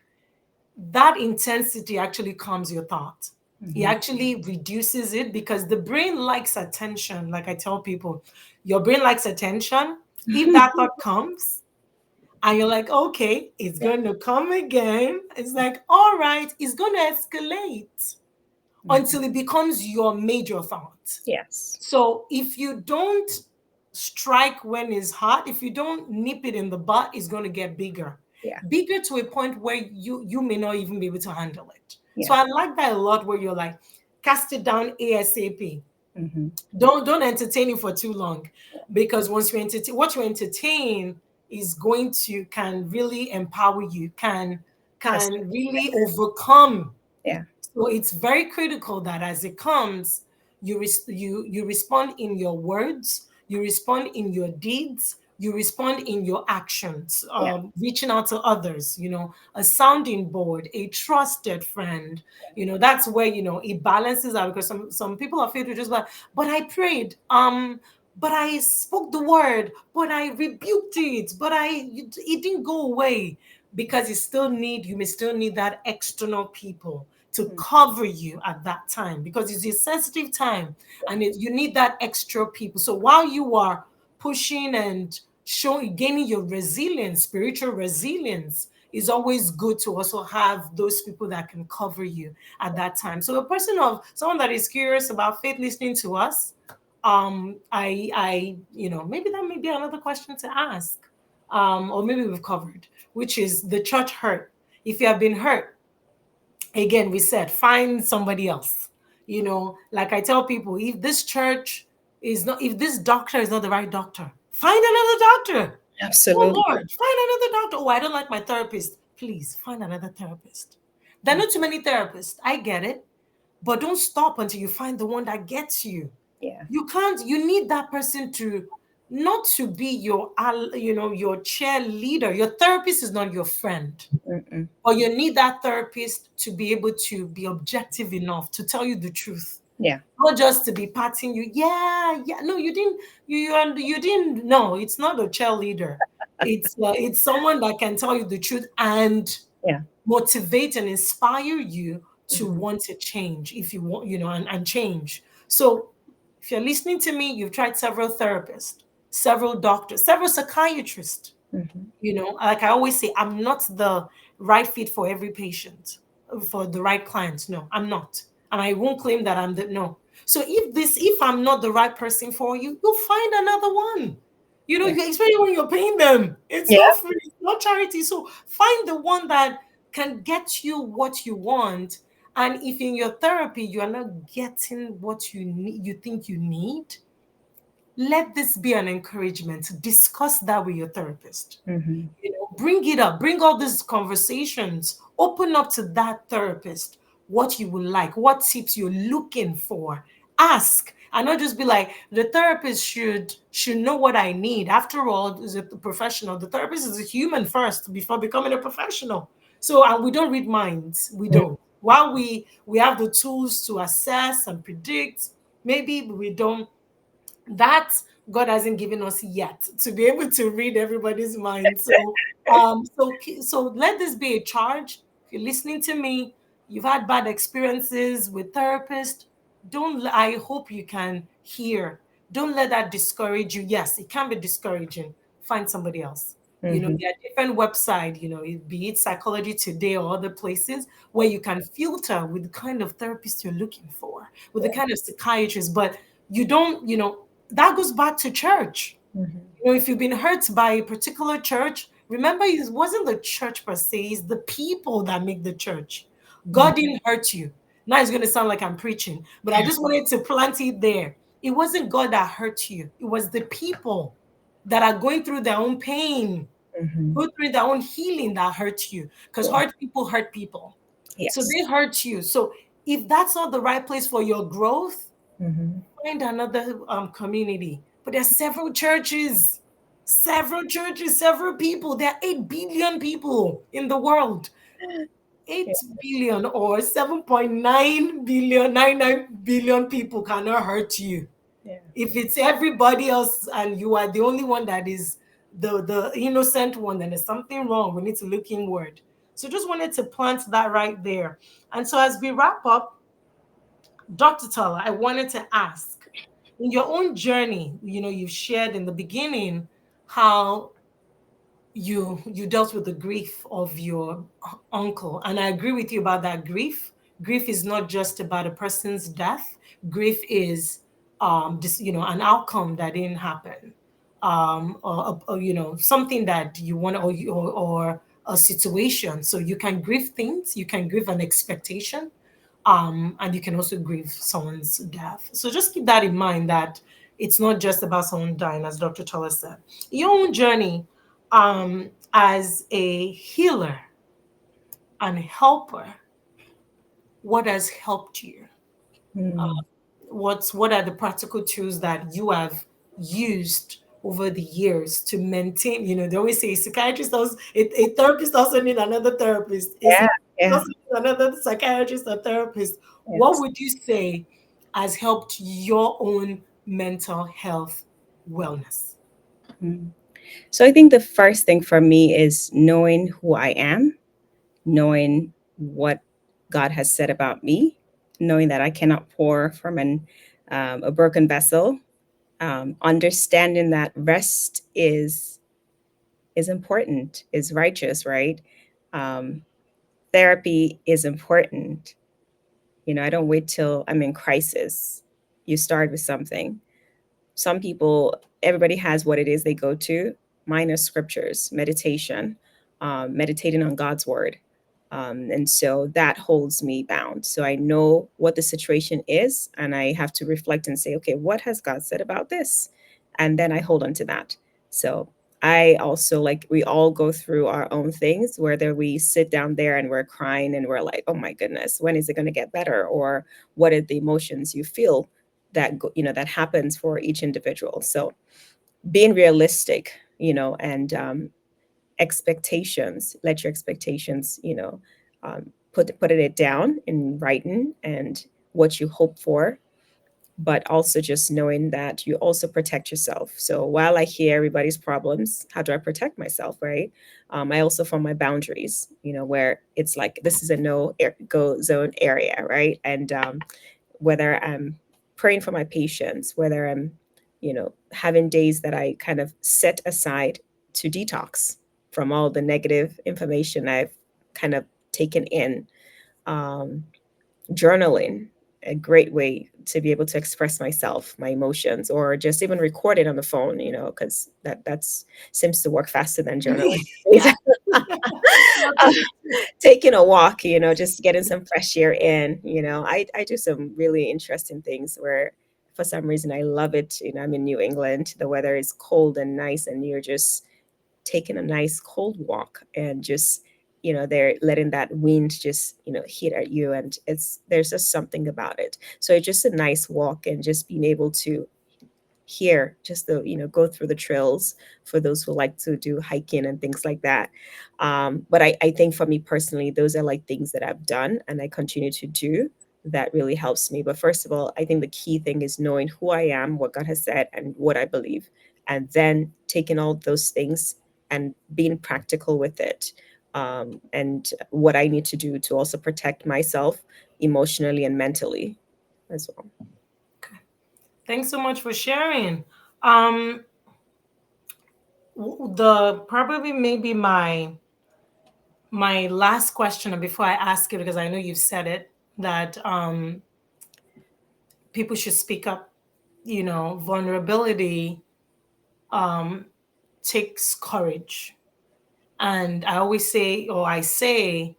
[SPEAKER 1] that intensity actually calms your thought. It
[SPEAKER 2] mhm.
[SPEAKER 1] actually reduces it because the brain likes attention. Like I tell people, your brain likes attention. If that thought comes and you're like, okay, it's
[SPEAKER 2] Yeah.
[SPEAKER 1] going to come again, it's like, all right, it's going to escalate
[SPEAKER 2] Mhm.
[SPEAKER 1] until it becomes your major thought.
[SPEAKER 2] Yes.
[SPEAKER 1] So if you don't strike when it's hot, if you don't nip it in the butt, it's going to get bigger.
[SPEAKER 2] Yeah.
[SPEAKER 1] Bigger to a point where you may not even be able to handle it. So
[SPEAKER 2] Yeah.
[SPEAKER 1] I like that a lot where you're like, cast it down ASAP.
[SPEAKER 2] Hmm.
[SPEAKER 1] Don't entertain it for too long. Because once you entertain what you entertain is going to can really empower you,
[SPEAKER 2] That's
[SPEAKER 1] can really overcome.
[SPEAKER 2] yeah.
[SPEAKER 1] So it's very critical that as it comes, you respond in your words, you respond in your deeds, you respond in your actions,
[SPEAKER 2] Yeah.
[SPEAKER 1] reaching out to others, a sounding board, a trusted friend. That's where it balances out because some people are afraid to just like, but I prayed, but I spoke the word, but I rebuked it, but it didn't go away because you may still need that external people to
[SPEAKER 2] Mm.
[SPEAKER 1] cover you at that time because it's a sensitive time and you need that extra people. So while you are pushing and showing, gaining your resilience, spiritual resilience, is always good to also have those people that can cover you at that time. So a person of someone that is curious about faith listening to us, maybe that may be another question to ask, or maybe we've covered, which is the church hurt. If you have been hurt, again, we said find somebody else. Like I tell people, if this doctor is not the right doctor, find another doctor. Oh
[SPEAKER 2] Absolutely.
[SPEAKER 1] Lord, find another doctor. Oh, I don't like my therapist. Please find another therapist. There are
[SPEAKER 2] Mm.
[SPEAKER 1] not too many therapists. I get it. But don't stop until you find the one that gets you.
[SPEAKER 2] Yeah.
[SPEAKER 1] You need that person to not to be your cheerleader. Your therapist is not your friend.
[SPEAKER 2] Mm-mm.
[SPEAKER 1] Or you need that therapist to be able to be objective enough to tell you the truth,
[SPEAKER 2] Yeah.
[SPEAKER 1] not just to be patting you. Yeah, yeah. No, you didn't. You didn't. No, it's not a cheerleader. It's someone that can tell you the truth and
[SPEAKER 2] Yeah.
[SPEAKER 1] motivate and inspire you to
[SPEAKER 2] Hmm.
[SPEAKER 1] want to change if you want, and change. So if you're listening to me, you've tried several therapists, several doctors, several psychiatrists.
[SPEAKER 2] Hmm.
[SPEAKER 1] Like I always say, I'm not the right fit for every patient, for the right client. No, I'm not. And I won't claim that I'm the no. So if I'm not the right person for you, you'll find another one.
[SPEAKER 2] Yeah.
[SPEAKER 1] Especially when you're paying them. It's
[SPEAKER 2] Yeah.
[SPEAKER 1] not free, it's not charity. So find the one that can get you what you want And if in your therapy you are not getting what you need, you think you need, let this be an encouragement to discuss that with your therapist.
[SPEAKER 2] Mhm.
[SPEAKER 1] Bring it up, bring all these conversations, open up to that therapist what you would like, what tips you're looking for. Ask, and not just be like, the therapist should know what I need. After all, is a professional. The therapist is a human first before becoming a professional. So, and we don't read minds. We
[SPEAKER 2] Mm.
[SPEAKER 1] don't. While we have the tools to assess and predict, maybe we don't. That God hasn't given us yet to be able to read everybody's mind. So let this be a charge. If you're listening to me, you've had bad experiences with therapists. I hope you can hear. Don't let that discourage you. Yes, it can be discouraging. Find somebody else.
[SPEAKER 2] Mhm.
[SPEAKER 1] There are different websites, be it Psychology Today or other places where you can filter with the kind of therapist you're looking for, with the kind of psychiatrist. But you don't, that goes back to church.
[SPEAKER 2] Mhm.
[SPEAKER 1] If you've been hurt by a particular church, remember it wasn't the church per se, it's the people that make the church.
[SPEAKER 2] Mhm.
[SPEAKER 1] God didn't hurt you. Now it's going to sound like I'm preaching, but I just wanted to plant it there. It wasn't God that hurt you, it was the people that are going through their own pain,
[SPEAKER 2] Mhm.
[SPEAKER 1] go through their own healing that hurt you. Because
[SPEAKER 2] Yeah.
[SPEAKER 1] hurt people hurt people. So
[SPEAKER 2] Yes.
[SPEAKER 1] they hurt you. So if that's not the right place for your growth,
[SPEAKER 2] Mhm.
[SPEAKER 1] find another community. But there's several churches, several people. There are 8 billion people in the world.
[SPEAKER 2] Yeah.
[SPEAKER 1] 8 billion or 7.9 billion, 99 billion people cannot hurt you.
[SPEAKER 2] Yeah.
[SPEAKER 1] If it's everybody else and you are the only one that is the innocent one, then there's something wrong. We need to look inward. So just wanted to plant that right there. And so as we wrap up, Dr. Tola, I wanted to ask, in your own journey, you've shared in the beginning how you dealt with the grief of your uncle, and I agree with you about that. Grief is not just about a person's death. Grief is an outcome that didn't happen, or something that you want, or a situation. So you can grieve things, you can grieve an expectation, and you can also grieve someone's death. So just keep that in mind, that it's not just about someone dying, as Dr. Tola said. Your own journey as a healer and helper, what has helped you?
[SPEAKER 2] Mm.
[SPEAKER 1] What are the practical tools that you have used over the years to maintain? They always say a therapist also need another therapist. A
[SPEAKER 2] Yeah.
[SPEAKER 1] psychiatrist
[SPEAKER 2] Yeah.
[SPEAKER 1] also need another psychiatrist or therapist. What
[SPEAKER 2] Yes.
[SPEAKER 1] would you say has helped your own mental health wellness?
[SPEAKER 2] Mm. So I think the first thing for me is knowing who I am, knowing what God has said about me, knowing that I cannot pour from a broken vessel, understanding that rest is important, is righteous, right? Um, Therapy is important. I don't wait till I'm in crisis. You start with something. Some people, everybody has what it is they go to. Mine is scriptures, meditation, meditating on God's word. And so that holds me bound. So I know what the situation is, and I have to reflect and say, okay, what has God said about this? And then I hold on to that. So I also, like, we all go through our own things, whether we sit down there and we're crying and we're like, oh my goodness, when is it going to get better? Or what are the emotions you feel that happens for each individual. So being realistic, and expectations, let your expectations, put it down in writing, and what you hope for, but also just knowing that you also protect yourself. So while I hear everybody's problems, how do I protect myself, right? I also form my boundaries, where it's like, this is a go zone area, right? And whether I'm praying for my patients, whether I'm, having days that I kind of set aside to detox from all the negative information I've kind of taken in. Um, Journaling, a great way to be able to express myself, my emotions, or just even record it on the phone, because that's seems to work faster than journaling.
[SPEAKER 1] Yeah.
[SPEAKER 2] uh, taking a walk, just getting some fresh air in. I do some really interesting things where for some reason I love it. I'm in New England. The weather is cold and nice, and you're just taking a nice cold walk and just, they're letting that wind just, hit at you. And there's just something about it. So it's just a nice walk and just being able to here just to go through the trails for those who like to do hiking and things like that. But I think for me personally, those are like things that I've done and I continue to do that really helps me. But first of all, I think the key thing is knowing who I am, what God has said, and what I believe, and then taking all those things and being practical with it, and what I need to do to also protect myself emotionally and mentally as well.
[SPEAKER 1] Okay. Thanks so much for sharing. Um, the probably maybe my last question before I ask it, because I know you've said it, that people should speak up. Vulnerability um, takes courage. And I always say, or I say,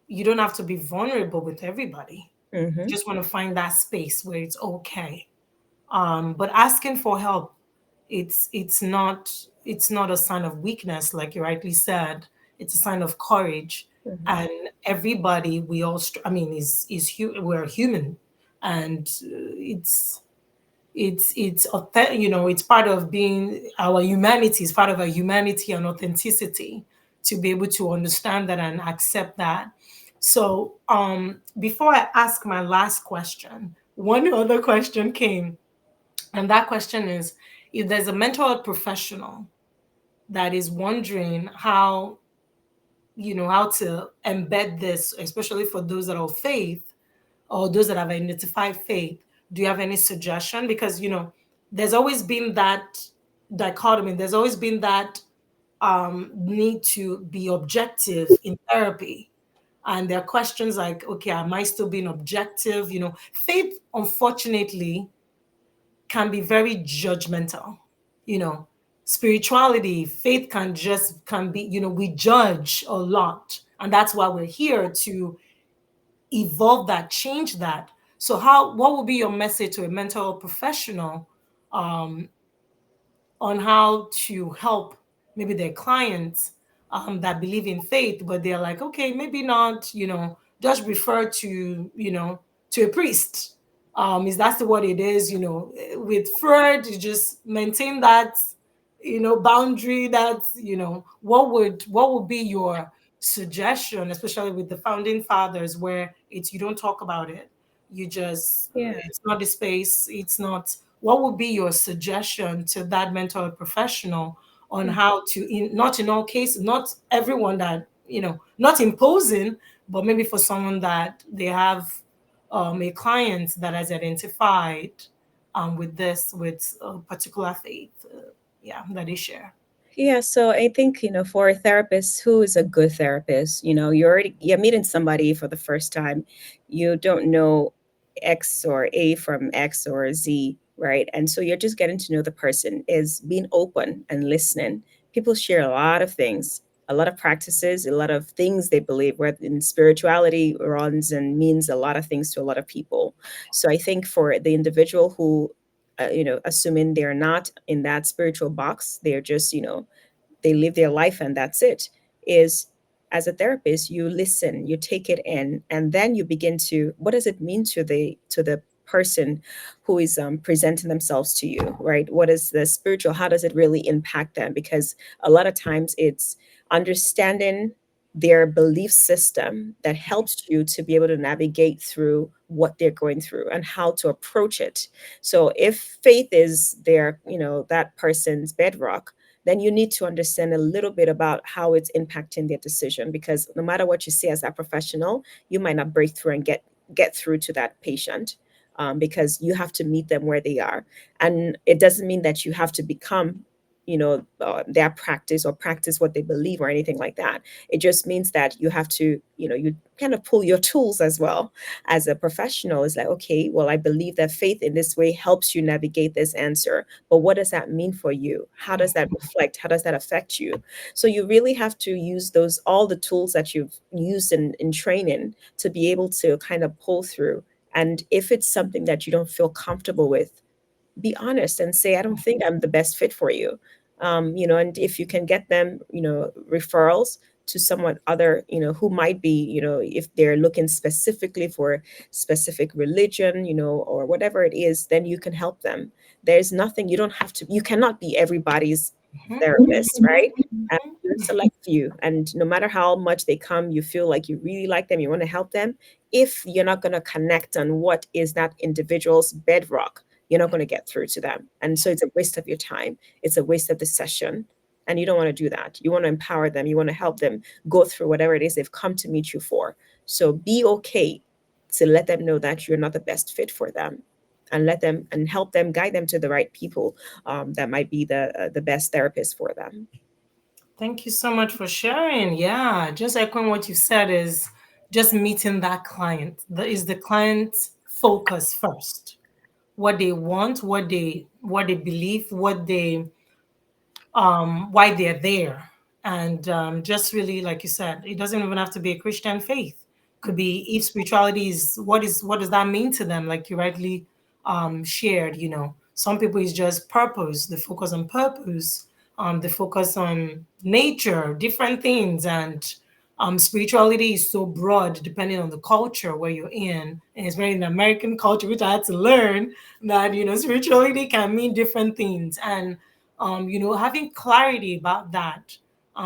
[SPEAKER 1] you don't have to be vulnerable with everybody. You
[SPEAKER 2] Mm-hmm.
[SPEAKER 1] just want to find that space where it's okay. But asking for help, it's not a sign of weakness, like you rightly said. It's a sign of courage.
[SPEAKER 2] Mm-hmm.
[SPEAKER 1] And everybody, we all, I mean, we're human, and it's part of being our humanity. It's part of our humanity and authenticity to be able to understand that and accept that. So before I ask my last question, one other question came, and that question is, if there's a mental health professional that is wondering how to embed this, especially for those that are of faith or those that have identified faith, do you have any suggestion? Because there's always been that dichotomy. There's always been that need to be objective in therapy. And there are questions like, okay, am I still being objective? Faith, unfortunately, can be very judgmental. You know, Spirituality, faith can be, we judge a lot. And that's why we're here to evolve that, change that. So what would be your message to a mental health professional um, on how to help maybe their clients that believe in faith, but they're like, okay, maybe not, just refer to a priest. Is that's what it is, with Freud, you just maintain that, boundary. That's, what would be your suggestion, especially with the founding fathers, where it's you don't talk about it. You just,
[SPEAKER 2] Yeah.
[SPEAKER 1] it's not the space. It's not. What would be your suggestion to that mental health professional on how to, not in all cases, not everyone that, not imposing, but maybe for someone that they have a client that has identified with a particular faith, yeah, that they share.
[SPEAKER 2] Yeah, so I think, for a therapist, who is a good therapist? You're meeting somebody for the first time. You don't know X or A from X or Z, right? And so you're just getting to know the person, is being open and listening. People share a lot of things, a lot of practices, a lot of things they believe, where in spirituality runs and means a lot of things to a lot of people. So I think for the individual who assuming they're not in that spiritual box, they're just, they live their life and that's it, is as a therapist, you listen, you take it in, and then you begin to, what does it mean to the person who is presenting themselves to you, right? What is the spiritual, how does it really impact them? Because a lot of times it's understanding their belief system that helps you to be able to navigate through what they're going through and how to approach it. So if faith is their, that person's bedrock, then you need to understand a little bit about how it's impacting their decision, because no matter what you say as that professional, you might not break through and get through to that patient, because you have to meet them where they are. And it doesn't mean that you have to become their practice or practice what they believe or anything like that. It just means that you have to, you kind of pull your tools as well as a professional. It's like, okay, well, I believe that faith in this way helps you navigate this answer, but what does that mean for you? How does that reflect? How does that affect you? So you really have to use those, all the tools that you've used in training, to be able to kind of pull through. And if it's something that you don't feel comfortable with, be honest and say, I don't think I'm the best fit for you. And if you can get them, referrals to someone other, who might be, if they're looking specifically for specific religion, or whatever it is, then you can help them. There's nothing, you don't have to, you cannot be everybody's therapist, right? And you select few, and no matter how much they come, you feel like you really like them, you want to help them. If you're not going to connect on what is that individual's bedrock, you're not going to get through to them. And so it's a waste of your time. It's a waste of the session. And you don't want to do that. You want to empower them. You want to help them go through whatever it is they've come to meet you for. So be okay to let them know that you're not the best fit for them, and let them and help them, guide them to the right people, that might be the best therapist for them.
[SPEAKER 1] Thank you so much for sharing. Yeah, just echoing what you said is just meeting that client. That is the client's focus first. What they want, what they believe, what they why they're there. And just really, like you said, it doesn't even have to be a Christian faith. Could be if spirituality what does that mean to them? Like you rightly shared, some people is just purpose, the focus on purpose, the focus on nature, different things. And spirituality is so broad depending on the culture where you're in. And it's very in American culture, which I had to learn that, spirituality can mean different things. And having clarity about that,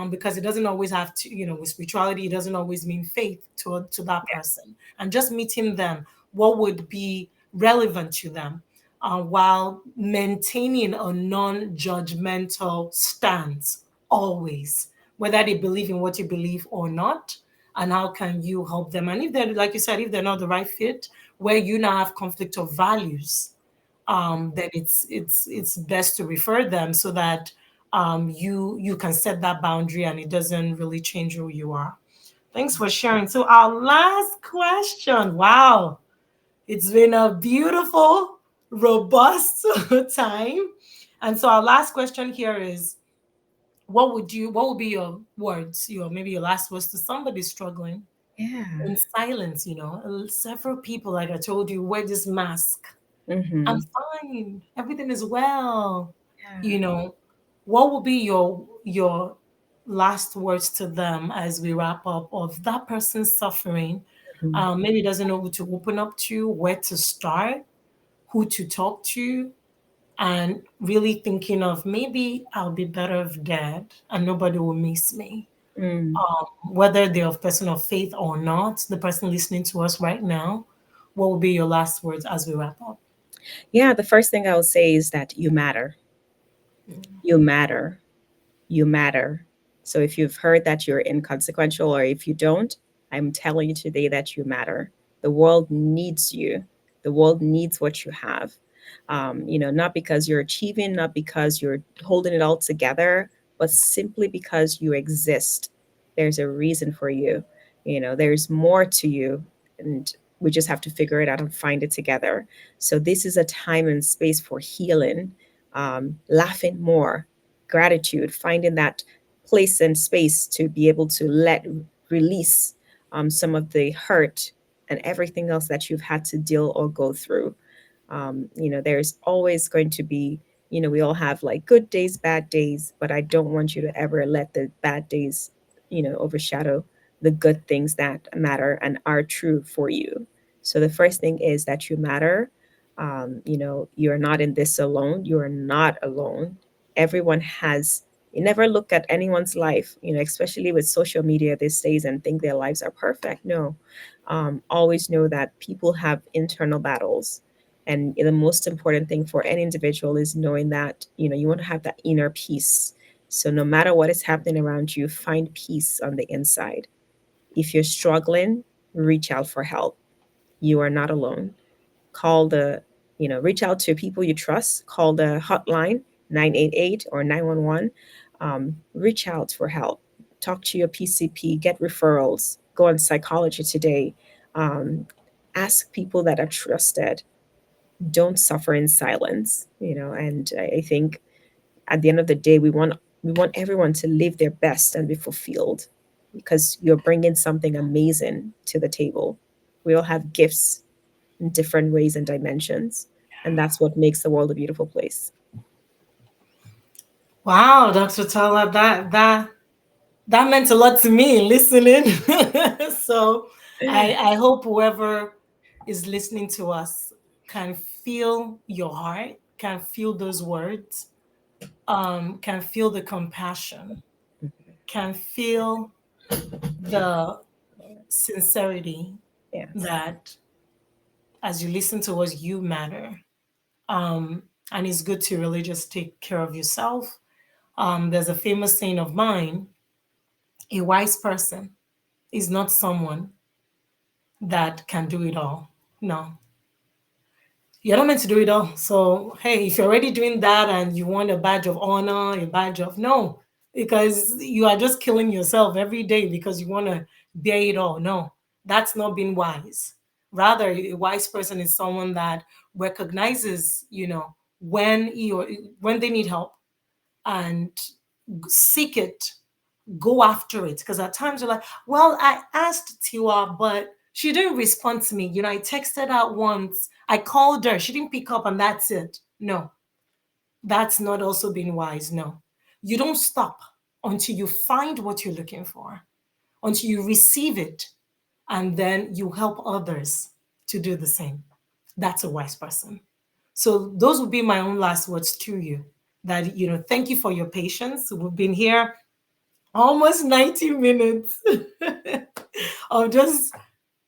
[SPEAKER 1] because it doesn't always have to, with spirituality, it doesn't always mean faith to that person. And just meeting them, what would be relevant to them, while maintaining a non-judgmental stance always, whether they believe in what you believe or not, and how can you help them. And if they're, like you said, if they're not the right fit, where you now have conflict of values, then it's best to refer them so that you can set that boundary and it doesn't really change who you are. Thanks for sharing. So our last question. Wow, it's been a beautiful, robust time. And so our last question here is, what would be your words, maybe your last words to somebody struggling
[SPEAKER 2] Yeah.
[SPEAKER 1] in silence? Several people, like I told you, wear this mask. I'm
[SPEAKER 2] Mm-hmm.
[SPEAKER 1] fine. Everything is well.
[SPEAKER 2] Yeah.
[SPEAKER 1] You know, what will be your last words to them as we wrap up of that person suffering?
[SPEAKER 2] Mhm.
[SPEAKER 1] Maybe doesn't know who to open up to, where to start, who to talk to, and really thinking of maybe I'll be better if dead and nobody will miss me.
[SPEAKER 2] Mm.
[SPEAKER 1] Whether they're a person of faith or not, the person listening to us right now, what will be your last words as we wrap up?
[SPEAKER 2] Yeah, the first thing I will say is that you matter. You matter. You matter. So if you've heard that you're inconsequential, or if you don't, I'm telling you today that you matter. The world needs you. The world needs what you have. Not because you're achieving, not because you're holding it all together, but simply because you exist. There's a reason for you. There's more to you, and we just have to figure it out and find it together. So this is a time and space for healing, laughing more, gratitude, finding that place and space to be able to release some of the hurt and everything else that you've had to deal or go through. There's always going to be, we all have like good days, bad days, but I don't want you to ever let the bad days, overshadow the good things that matter and are true for you. So the first thing is that you matter. You're not in this alone. You are not alone. Everyone has, you never look at anyone's life, especially with social media these days, and think their lives are perfect. No. Always know that people have internal battles. And the most important thing for any individual is knowing that, you want to have that inner peace. So no matter what is happening around you, find peace on the inside. If you're struggling, reach out for help. You are not alone. Call the, reach out to people you trust, call the hotline, 988 or 911. Reach out for help. Talk to your PCP, get referrals, go on Psychology Today. Um, Ask people that are trusted. Don't suffer in silence, and I think at the end of the day we want everyone to live their best and be fulfilled, because you're bringing something amazing to the table. We all have gifts in different ways and dimensions, and that's what makes the world a beautiful place.
[SPEAKER 1] Wow, Dr. Tala, that meant a lot to me listening. So I hope whoever is listening to us can feel your heart, can feel those words, can feel the compassion, can feel the sincerity
[SPEAKER 2] Yes.
[SPEAKER 1] that as you listen to us, you matter. And it's good to really just take care of yourself. There's a famous saying of mine: a wise person is not someone that can do it all. No, you're not meant to do it all. So, hey, if you're already doing that and you want a badge of honor, a badge of no, because you are just killing yourself every day because you want to bear it all. No, that's not being wise. Rather, a wise person is someone that recognizes, when he or when they need help and seek it, go after it. Because at times you're like, well, I asked Tiwa, but she didn't respond to me. I texted her once, I called her, she didn't pick up, and that's it. No, that's not also being wise. No, you don't stop until you find what you're looking for, until you receive it, and then you help others to do the same. That's a wise person. So those would be my own last words to you. That, thank you for your patience. We've been here almost 90 minutes of just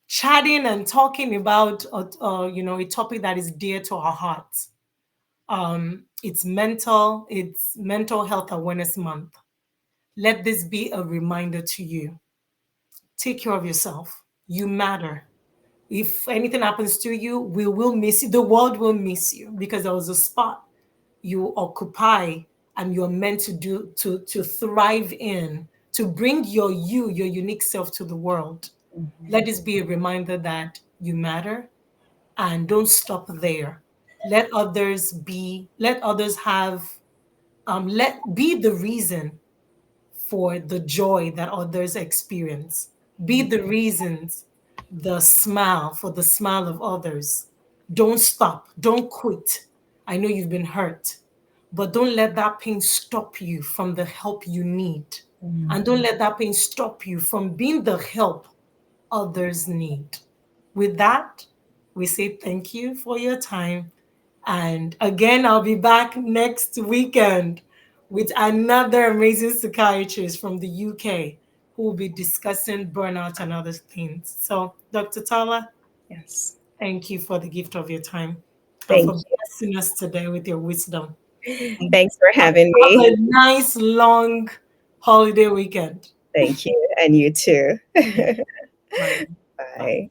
[SPEAKER 1] chatting and talking about a topic that is dear to our hearts. It's mental health awareness month. Let this be a reminder to you: take care of yourself. You matter. If anything happens to you, we will miss you. The world will miss you, because there was a spot you occupy and you're meant to do, to thrive in, to bring your unique self to the world. Let this be a reminder that you matter, and don't stop there. Let others have, let be the reason for the joy that others experience. Be the reasons, the smile for the smile of others. Don't stop. Don't quit. I know you've been hurt, but don't let that pain stop you from the help you need. And don't let that pain stop you from being the help others need. With that, we say thank you for your time. And again, I'll be back next weekend with another amazing psychiatrist from the UK who will be discussing burnout and other things. So, Dr. Tala,
[SPEAKER 2] Yes.
[SPEAKER 1] thank you for the gift of your time and
[SPEAKER 2] Thank
[SPEAKER 1] for blessing us today with your wisdom.
[SPEAKER 2] you.
[SPEAKER 1] Thank
[SPEAKER 2] Thanks for
[SPEAKER 1] you.
[SPEAKER 2] having
[SPEAKER 1] Have
[SPEAKER 2] me.
[SPEAKER 1] a nice, long holiday weekend.
[SPEAKER 2] Thank you. And you too.
[SPEAKER 1] Bye. Bye.
[SPEAKER 2] Bye.